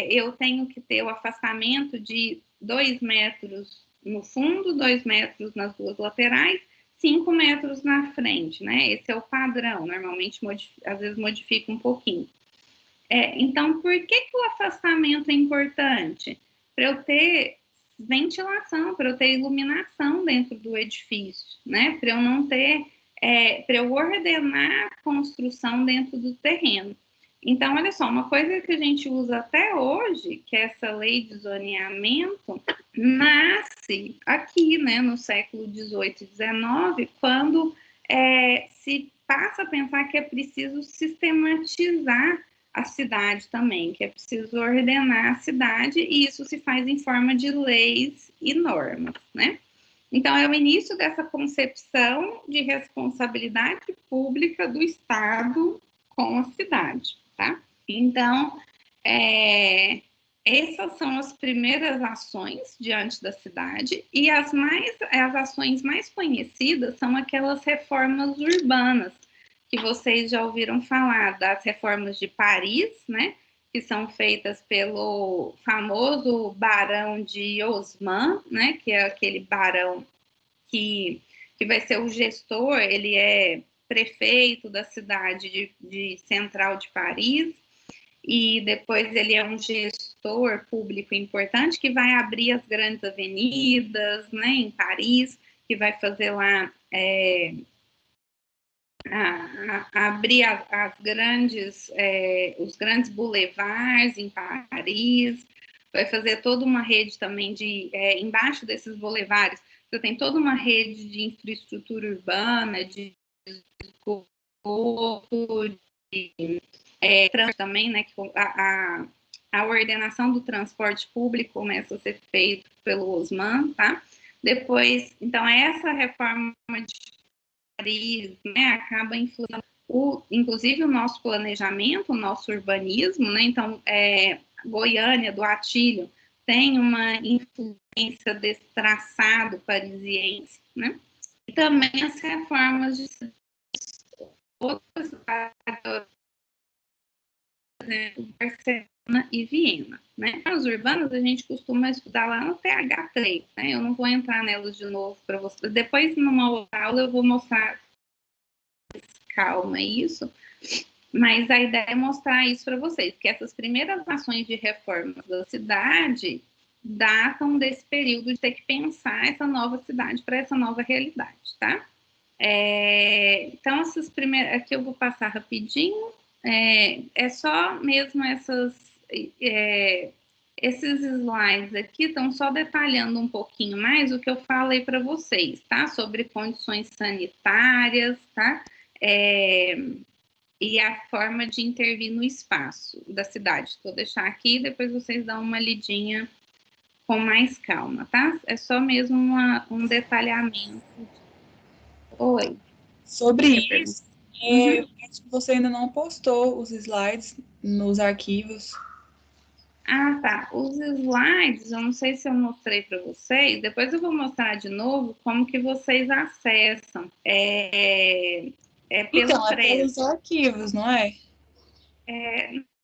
Eu tenho que ter o afastamento de 2 metros no fundo, 2 metros nas duas laterais, 5 metros na frente, né? Esse é o padrão, normalmente às vezes modifica um pouquinho. Então, por que o afastamento é importante? Para eu ter ventilação, para eu ter iluminação dentro do edifício, né? Para eu não ter, para eu ordenar a construção dentro do terreno. Então, olha só, uma coisa que a gente usa até hoje, que é essa lei de zoneamento, nasce aqui, né, no século XVIII e XIX, quando se passa a pensar que é preciso sistematizar a cidade também, que é preciso ordenar a cidade, e isso se faz em forma de leis e normas, né? Então, é o início dessa concepção de responsabilidade pública do Estado com a cidade, tá? Então, essas são as primeiras ações diante da cidade, e as ações mais conhecidas são aquelas reformas urbanas, que vocês já ouviram falar, das reformas de Paris, né, que são feitas pelo famoso Barão de Haussmann, né, que é aquele barão que vai ser o gestor, ele é prefeito da cidade de Central de Paris, e depois ele é um gestor público importante que vai abrir as grandes avenidas, né, em Paris, que vai fazer lá abrir os grandes boulevards em Paris, vai fazer toda uma rede também embaixo desses boulevards, você tem toda uma rede de infraestrutura urbana, de esgoto, de trânsito também, né, que a ordenação do transporte público começa a ser feita pelo Haussmann, tá? Depois, então, essa reforma de Paris, né, acaba influenciando inclusive o nosso planejamento, o nosso urbanismo, né? Então, Goiânia, do Atílio, tem uma influência desse traçado parisiense, né? E também as reformas de outras cidades, Barcelona e Viena, né? As urbanas a gente costuma estudar lá no TH3, né? Eu não vou entrar nelas de novo para vocês. Depois, numa outra aula, eu vou mostrar calma isso, mas a ideia é mostrar isso para vocês, que essas primeiras ações de reforma da cidade datam desse período de ter que pensar essa nova cidade para essa nova realidade, tá? Então, essas primeiras, aqui eu vou passar rapidinho, é só mesmo esses slides aqui estão só detalhando um pouquinho mais o que eu falei para vocês, tá? Sobre condições sanitárias, tá? E a forma de intervir no espaço da cidade. Vou deixar aqui, depois vocês dão uma lidinha com mais calma, tá? É só mesmo um detalhamento. Oi. Sobre isso, acho que você ainda não postou os slides nos arquivos. Ah, tá. Os slides, eu não sei se eu mostrei para vocês, depois eu vou mostrar de novo como que vocês acessam. Então, é pelos arquivos, não é?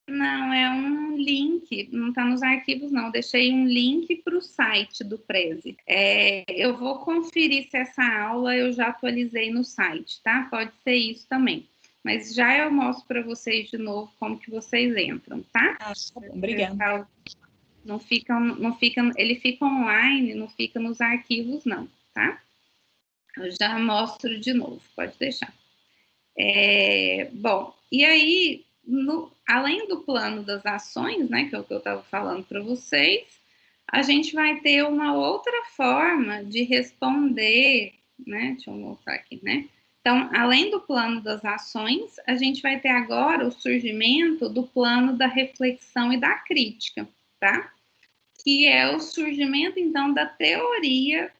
Não, é um link, não está nos arquivos, não. Eu deixei um link para o site do Prezi. Eu vou conferir se essa aula eu já atualizei no site, tá? Pode ser isso também. Mas já eu mostro para vocês de novo como que vocês entram, tá? Ah, tá bom, obrigada. Ele fica online, não fica nos arquivos, não, tá? Eu já mostro de novo, pode deixar. Bom, e aí, além do plano das ações, né, que é o que eu estava falando para vocês, a gente vai ter uma outra forma de responder, né? Deixa eu mostrar aqui, né? Então, além do plano das ações, a gente vai ter agora o surgimento do plano da reflexão e da crítica, tá? Que é o surgimento, então, da teoria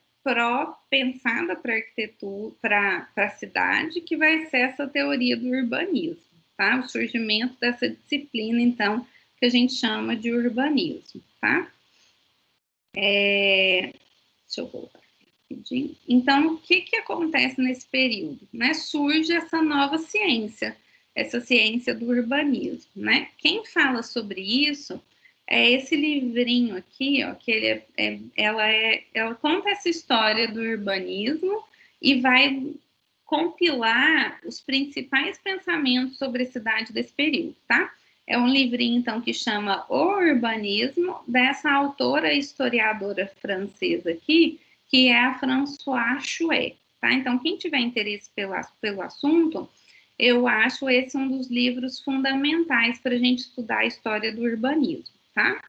pensada para a arquitetura, para a cidade, que vai ser essa teoria do urbanismo, tá? O surgimento dessa disciplina, então, que a gente chama de urbanismo, tá? Deixa eu voltar aqui rapidinho. Então, o que acontece nesse período? Né? Surge essa nova ciência, essa ciência do urbanismo, né? Quem fala sobre isso é esse livrinho aqui, ó, que ela conta essa história do urbanismo e vai compilar os principais pensamentos sobre a cidade desse período, tá? É um livrinho, então, que chama O Urbanismo, dessa autora historiadora francesa aqui, que é a Françoise Chouet, tá? Então, quem tiver interesse pelo assunto, eu acho esse um dos livros fundamentais para a gente estudar a história do urbanismo, tá?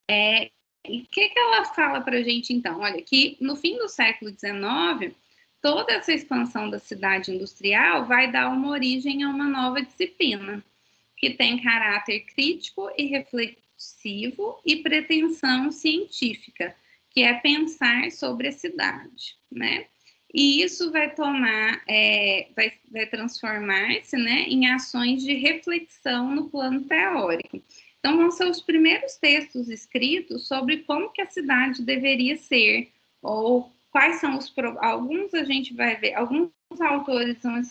E o que ela fala para a gente, então? Olha, que no fim do século XIX, toda essa expansão da cidade industrial vai dar uma origem a uma nova disciplina, que tem caráter crítico e reflexivo e pretensão científica, que é pensar sobre a cidade, né? E isso vai vai transformar-se, né, em ações de reflexão no plano teórico. Então, vão ser os primeiros textos escritos sobre como que a cidade deveria ser, ou quais são alguns a gente vai ver, alguns autores vão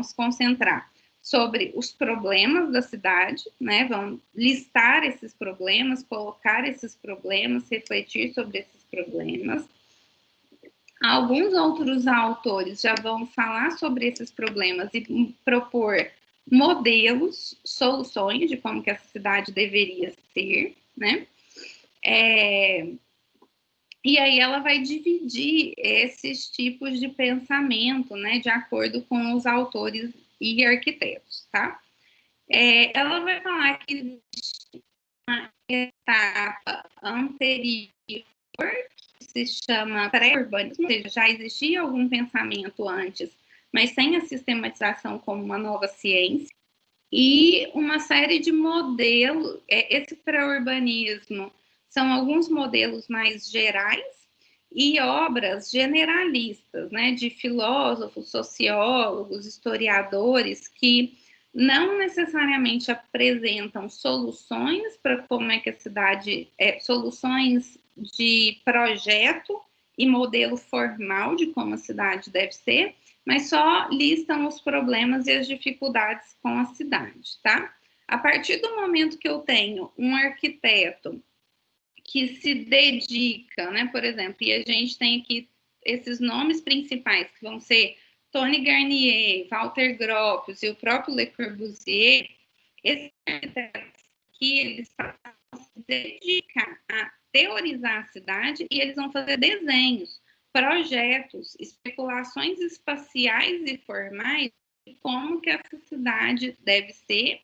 se concentrar sobre os problemas da cidade, né? Vão listar esses problemas, colocar esses problemas, refletir sobre esses problemas. Alguns outros autores já vão falar sobre esses problemas e propor modelos, soluções de como que essa cidade deveria ser, né? E aí ela vai dividir esses tipos de pensamento, né, de acordo com os autores e arquitetos, tá? Ela vai falar que existe uma etapa anterior que se chama pré-urbanismo, ou seja, já existia algum pensamento antes, mas sem a sistematização como uma nova ciência, e uma série de modelos. Esse pré-urbanismo são alguns modelos mais gerais e obras generalistas, né, de filósofos, sociólogos, historiadores, que não necessariamente apresentam soluções para como é que a cidade, soluções de projeto e modelo formal de como a cidade deve ser, mas só listam os problemas e as dificuldades com a cidade, tá? A partir do momento que eu tenho um arquiteto que se dedica, né, por exemplo, e a gente tem aqui esses nomes principais, que vão ser Tony Garnier, Walter Gropius e o próprio Le Corbusier, esses arquitetos aqui, eles se dedicam a teorizar a cidade e eles vão fazer desenhos, projetos, especulações espaciais e formais de como que essa cidade deve ser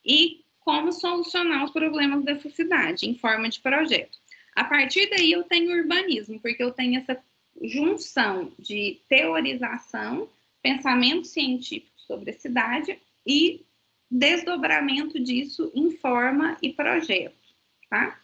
e como solucionar os problemas dessa cidade em forma de projeto. A partir daí eu tenho urbanismo, porque eu tenho essa junção de teorização, pensamento científico sobre a cidade e desdobramento disso em forma e projeto, tá?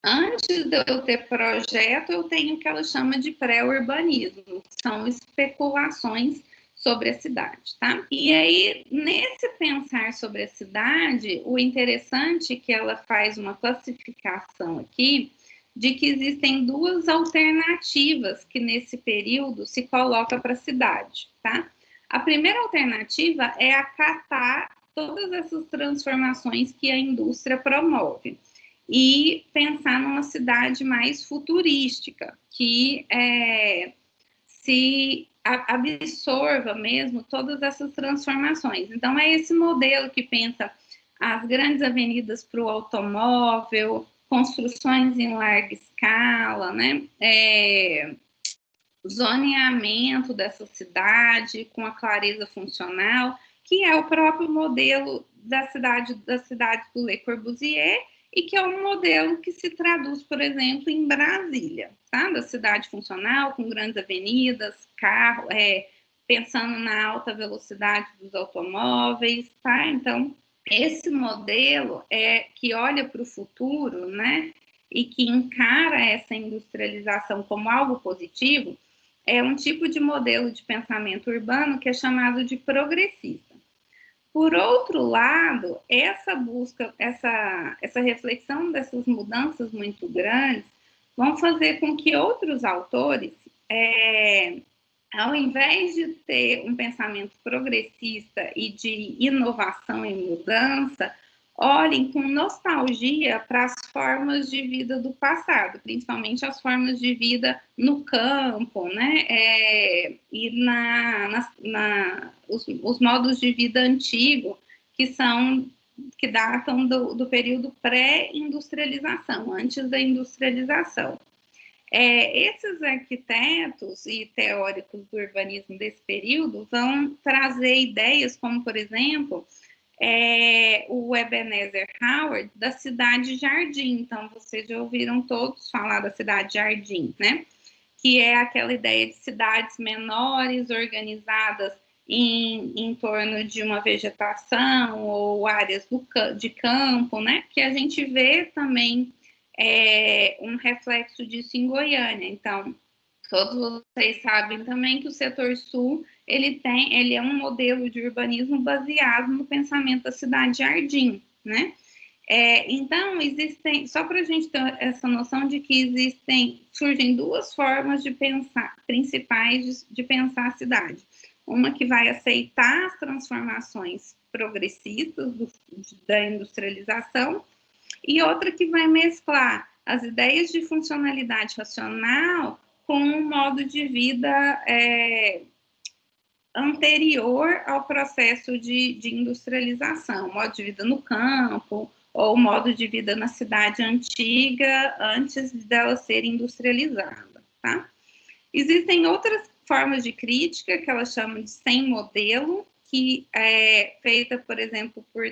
Antes de eu ter projeto, eu tenho o que ela chama de pré-urbanismo, que são especulações sobre a cidade, tá? E aí, nesse pensar sobre a cidade, o interessante é que ela faz uma classificação aqui de que existem duas alternativas que nesse período se coloca para a cidade, tá? A primeira alternativa é acatar todas essas transformações que a indústria promove e pensar numa cidade mais futurística, que se absorva mesmo todas essas transformações. Então, é esse modelo que pensa as grandes avenidas para o automóvel, construções em larga escala, né? Zoneamento dessa cidade com a clareza funcional, que é o próprio modelo da cidade do Le Corbusier, e que é um modelo que se traduz, por exemplo, em Brasília, tá? Da cidade funcional, com grandes avenidas, carro, pensando na alta velocidade dos automóveis, tá? Então, esse modelo que olha para o futuro, né? E que encara essa industrialização como algo positivo, é um tipo de modelo de pensamento urbano que é chamado de progressista. Por outro lado, essa busca, essa reflexão dessas mudanças muito grandes vão fazer com que outros autores, ao invés de ter um pensamento progressista e de inovação e mudança, olhem com nostalgia para as formas de vida do passado, principalmente as formas de vida no campo, né? E os modos de vida antigo, que datam do período pré-industrialização, antes da industrialização. Esses arquitetos e teóricos do urbanismo desse período vão trazer ideias como, por exemplo, o Ebenezer Howard, da cidade jardim. Então, vocês já ouviram todos falar da cidade jardim, né? Que é aquela ideia de cidades menores, organizadas em torno de uma vegetação ou áreas de campo, né? Que a gente vê também um reflexo disso em Goiânia. Então, todos vocês sabem também que o setor sul ele é um modelo de urbanismo baseado no pensamento da cidade-jardim, né? Então, existem, só para a gente ter essa noção de que surgem duas formas de pensar, principais de pensar a cidade. Uma que vai aceitar as transformações progressistas da industrialização e outra que vai mesclar as ideias de funcionalidade racional com um modo de vida anterior ao processo de industrialização, modo de vida no campo, ou modo de vida na cidade antiga, antes dela ser industrializada, tá? Existem outras formas de crítica, que elas chamam de sem modelo, que é feita, por exemplo, por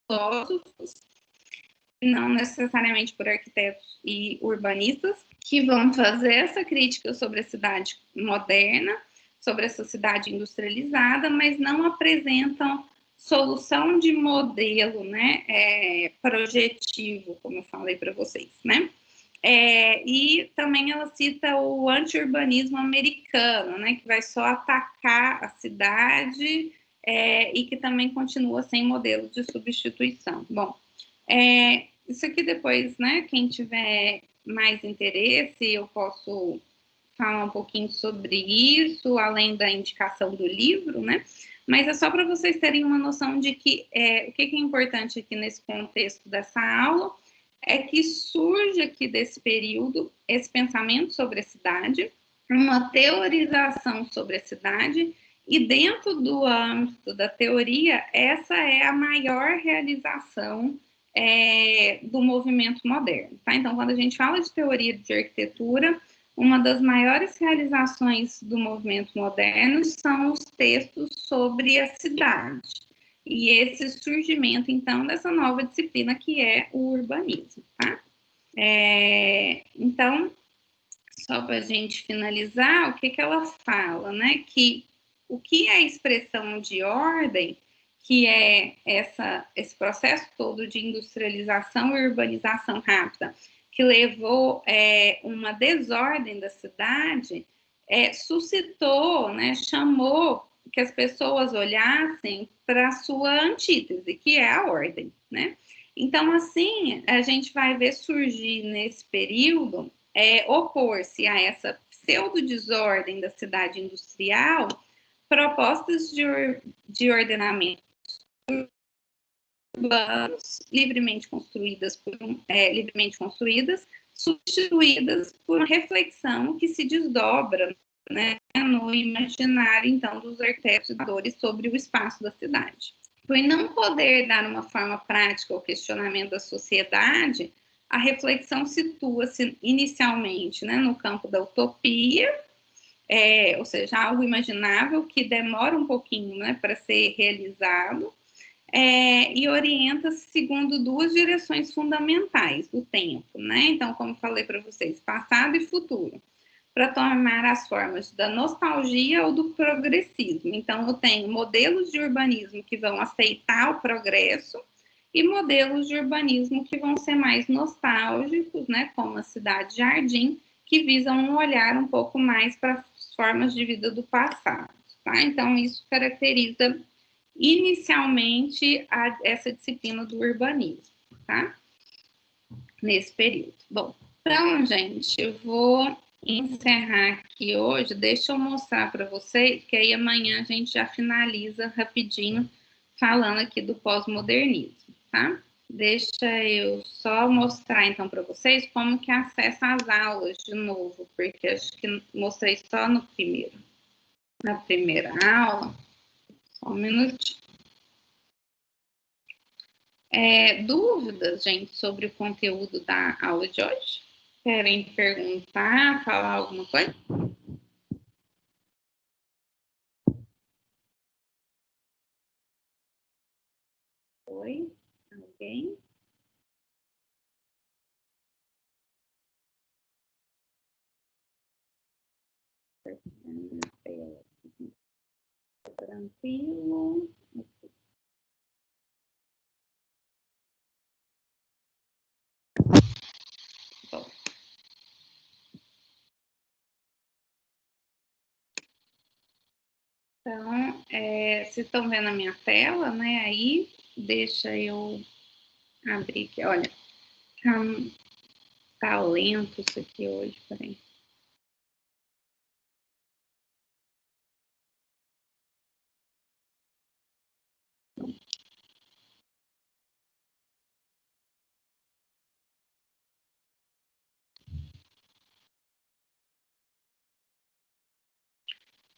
filósofos, não necessariamente por arquitetos e urbanistas, que vão fazer essa crítica sobre a cidade moderna, sobre essa cidade industrializada, mas não apresentam solução de modelo, né, projetivo, como eu falei para vocês, né? E também ela cita o anti-urbanismo americano, né, que vai só atacar a cidade e que também continua sem modelo de substituição. Bom, isso aqui depois, né, quem tiver mais interesse, eu posso falar um pouquinho sobre isso, além da indicação do livro, né? Mas é só para vocês terem uma noção de que o que é importante aqui nesse contexto dessa aula é que surge aqui desse período esse pensamento sobre a cidade, uma teorização sobre a cidade, e dentro do âmbito da teoria, essa é a maior realização do movimento moderno. Tá? Então, quando a gente fala de teoria de arquitetura, uma das maiores realizações do movimento moderno são os textos sobre a cidade. E esse surgimento, então, dessa nova disciplina que é o urbanismo. Tá? Então, só para a gente finalizar, o que ela fala, né? Que o que é a expressão de ordem, que é esse processo todo de industrialização e urbanização rápida, que levou uma desordem da cidade, suscitou, né, chamou que as pessoas olhassem para a sua antítese, que é a ordem, né? Então, assim, a gente vai ver surgir nesse período, opor-se a essa pseudo-desordem da cidade industrial, propostas de ordenamento urbanos livremente construídas, substituídas por uma reflexão que se desdobra, né, no imaginário, então, dos arquitetos sobre o espaço da cidade. Por não poder dar uma forma prática ao questionamento da sociedade, a reflexão situa-se inicialmente, né, no campo da utopia, ou seja, algo imaginável que demora um pouquinho, né, para ser realizado, e orienta-se segundo duas direções fundamentais do tempo, né? Então, como falei para vocês, passado e futuro, para tomar as formas da nostalgia ou do progressismo. Então, eu tenho modelos de urbanismo que vão aceitar o progresso e modelos de urbanismo que vão ser mais nostálgicos, né, como a cidade-jardim, que visam um olhar um pouco mais para as formas de vida do passado, tá? Então, isso caracteriza inicialmente essa disciplina do urbanismo, tá? Nesse período. Bom, então, gente, eu vou encerrar aqui hoje. Deixa eu mostrar para vocês, que aí amanhã a gente já finaliza rapidinho falando aqui do pós-modernismo, tá? Deixa eu só mostrar, então, para vocês como que acessa as aulas de novo, porque acho que mostrei só no primeiro. Na primeira aula. Só um minutinho. Dúvidas, gente, sobre o conteúdo da aula de hoje? Querem perguntar, falar alguma coisa? Oi? Alguém? Tranquilo. Bom. Então, vocês estão vendo a minha tela, né? Aí, deixa eu abrir aqui. Olha, tá lento isso aqui hoje, peraí.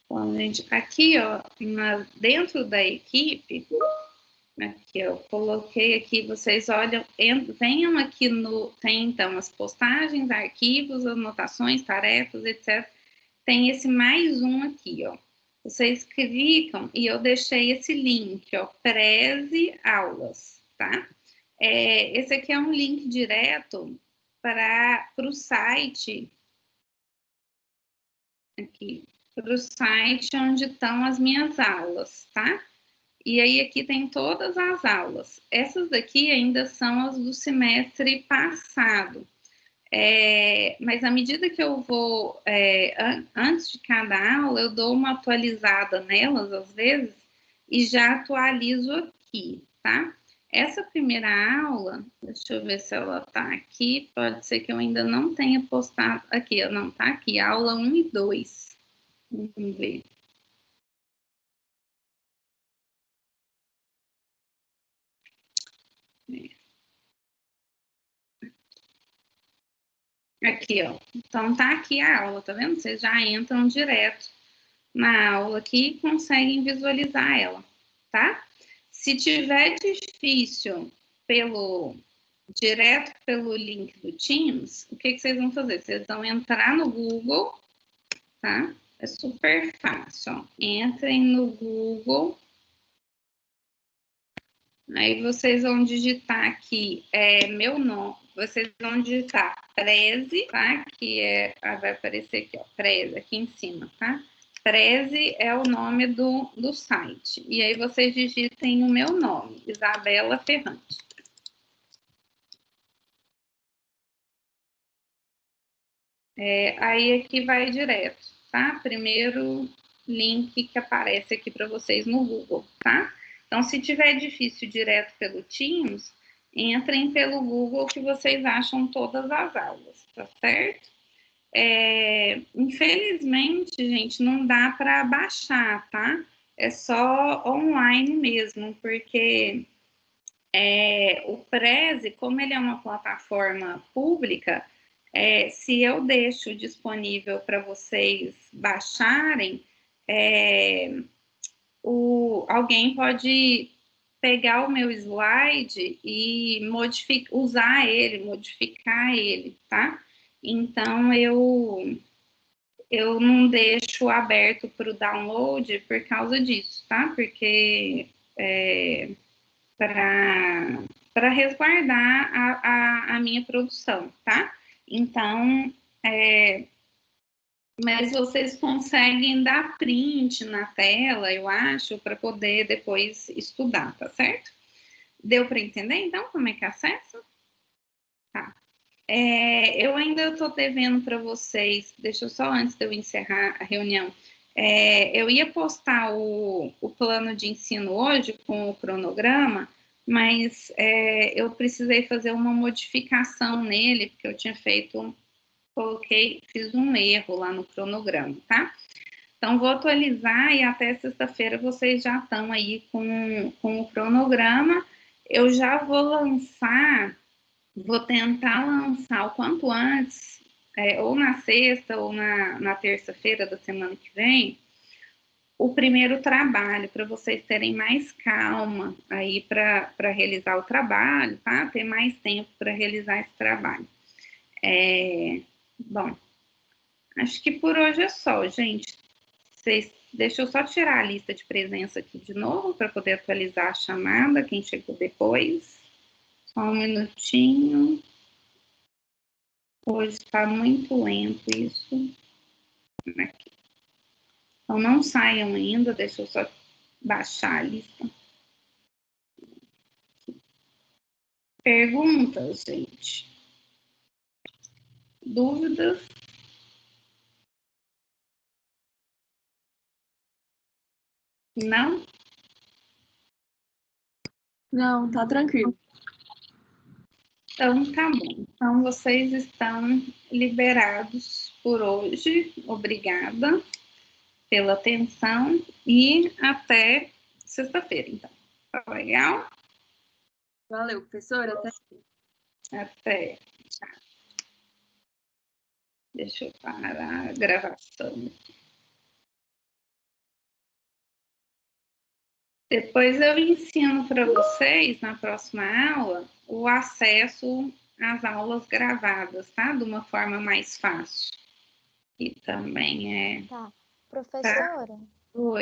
Bom, gente, aqui, ó, dentro da equipe, aqui eu coloquei aqui, vocês olham, venham aqui tem então as postagens, arquivos, anotações, tarefas, etc. Tem esse mais um aqui, ó. Vocês clicam e eu deixei esse link, ó, Preze Aulas, tá? Esse aqui é um link direto para o site, aqui, para o site onde estão as minhas aulas, tá? E aí aqui tem todas as aulas. Essas daqui ainda são as do semestre passado. Mas à medida que eu vou, antes de cada aula, eu dou uma atualizada nelas, às vezes, e já atualizo aqui, tá? Essa primeira aula, deixa eu ver se ela tá aqui, pode ser que eu ainda não tenha postado aqui, não tá aqui, aula 1 e 2. Vamos ver. Aqui, ó. Então, tá aqui a aula, tá vendo? Vocês já entram direto na aula aqui e conseguem visualizar ela, tá? Se tiver difícil direto pelo link do Teams, o que vocês vão fazer? Vocês vão entrar no Google, tá? É super fácil, ó. Entrem no Google. Aí vocês vão digitar aqui meu nome. Vocês vão digitar Prezi, tá? Que vai aparecer aqui, ó, Prezi, aqui em cima, tá? Prezi é o nome do site. E aí vocês digitem o meu nome, Isabela Ferrante. Aí aqui vai direto, tá? Primeiro link que aparece aqui para vocês no Google, tá? Então, se tiver difícil direto pelo Teams, entrem pelo Google que vocês acham todas as aulas, tá certo? Infelizmente, gente, não dá para baixar, tá? É só online mesmo, porque o Prezi, como ele é uma plataforma pública, se eu deixo disponível para vocês baixarem, alguém pode pegar o meu slide e usar ele, modificar ele, tá? Então, eu não deixo aberto para o download por causa disso, tá? Porque para resguardar a minha produção, tá? Então, mas vocês conseguem dar print na tela, eu acho, para poder depois estudar, tá certo? Deu para entender, então, como é que acessa? Tá. Eu ainda estou devendo para vocês, deixa eu só antes de eu encerrar a reunião, eu ia postar o plano de ensino hoje com o cronograma, mas eu precisei fazer uma modificação nele, porque eu tinha fiz um erro lá no cronograma, tá? Então, vou atualizar e até sexta-feira vocês já estão aí com o cronograma. Eu já vou tentar lançar o quanto antes, ou na sexta ou na terça-feira da semana que vem, o primeiro trabalho, para vocês terem mais calma aí para realizar o trabalho, tá? Ter mais tempo para realizar esse trabalho. Bom, acho que por hoje é só, gente. Deixa eu só tirar a lista de presença aqui de novo para poder atualizar a chamada, quem chegou depois. Só um minutinho. Hoje está muito lento isso. Aqui. Então, não saiam ainda, deixa eu só baixar a lista. Perguntas, gente? Dúvidas? Não? Não, tá tranquilo. Então, tá bom. Então, vocês estão liberados por hoje. Obrigada pela atenção e até sexta-feira, então. Tá legal? Valeu, professora. Até. Tchau. Deixa eu parar a gravação. Depois eu ensino para vocês, na próxima aula, o acesso às aulas gravadas, tá? De uma forma mais fácil. E também Tá. Professora? Oi.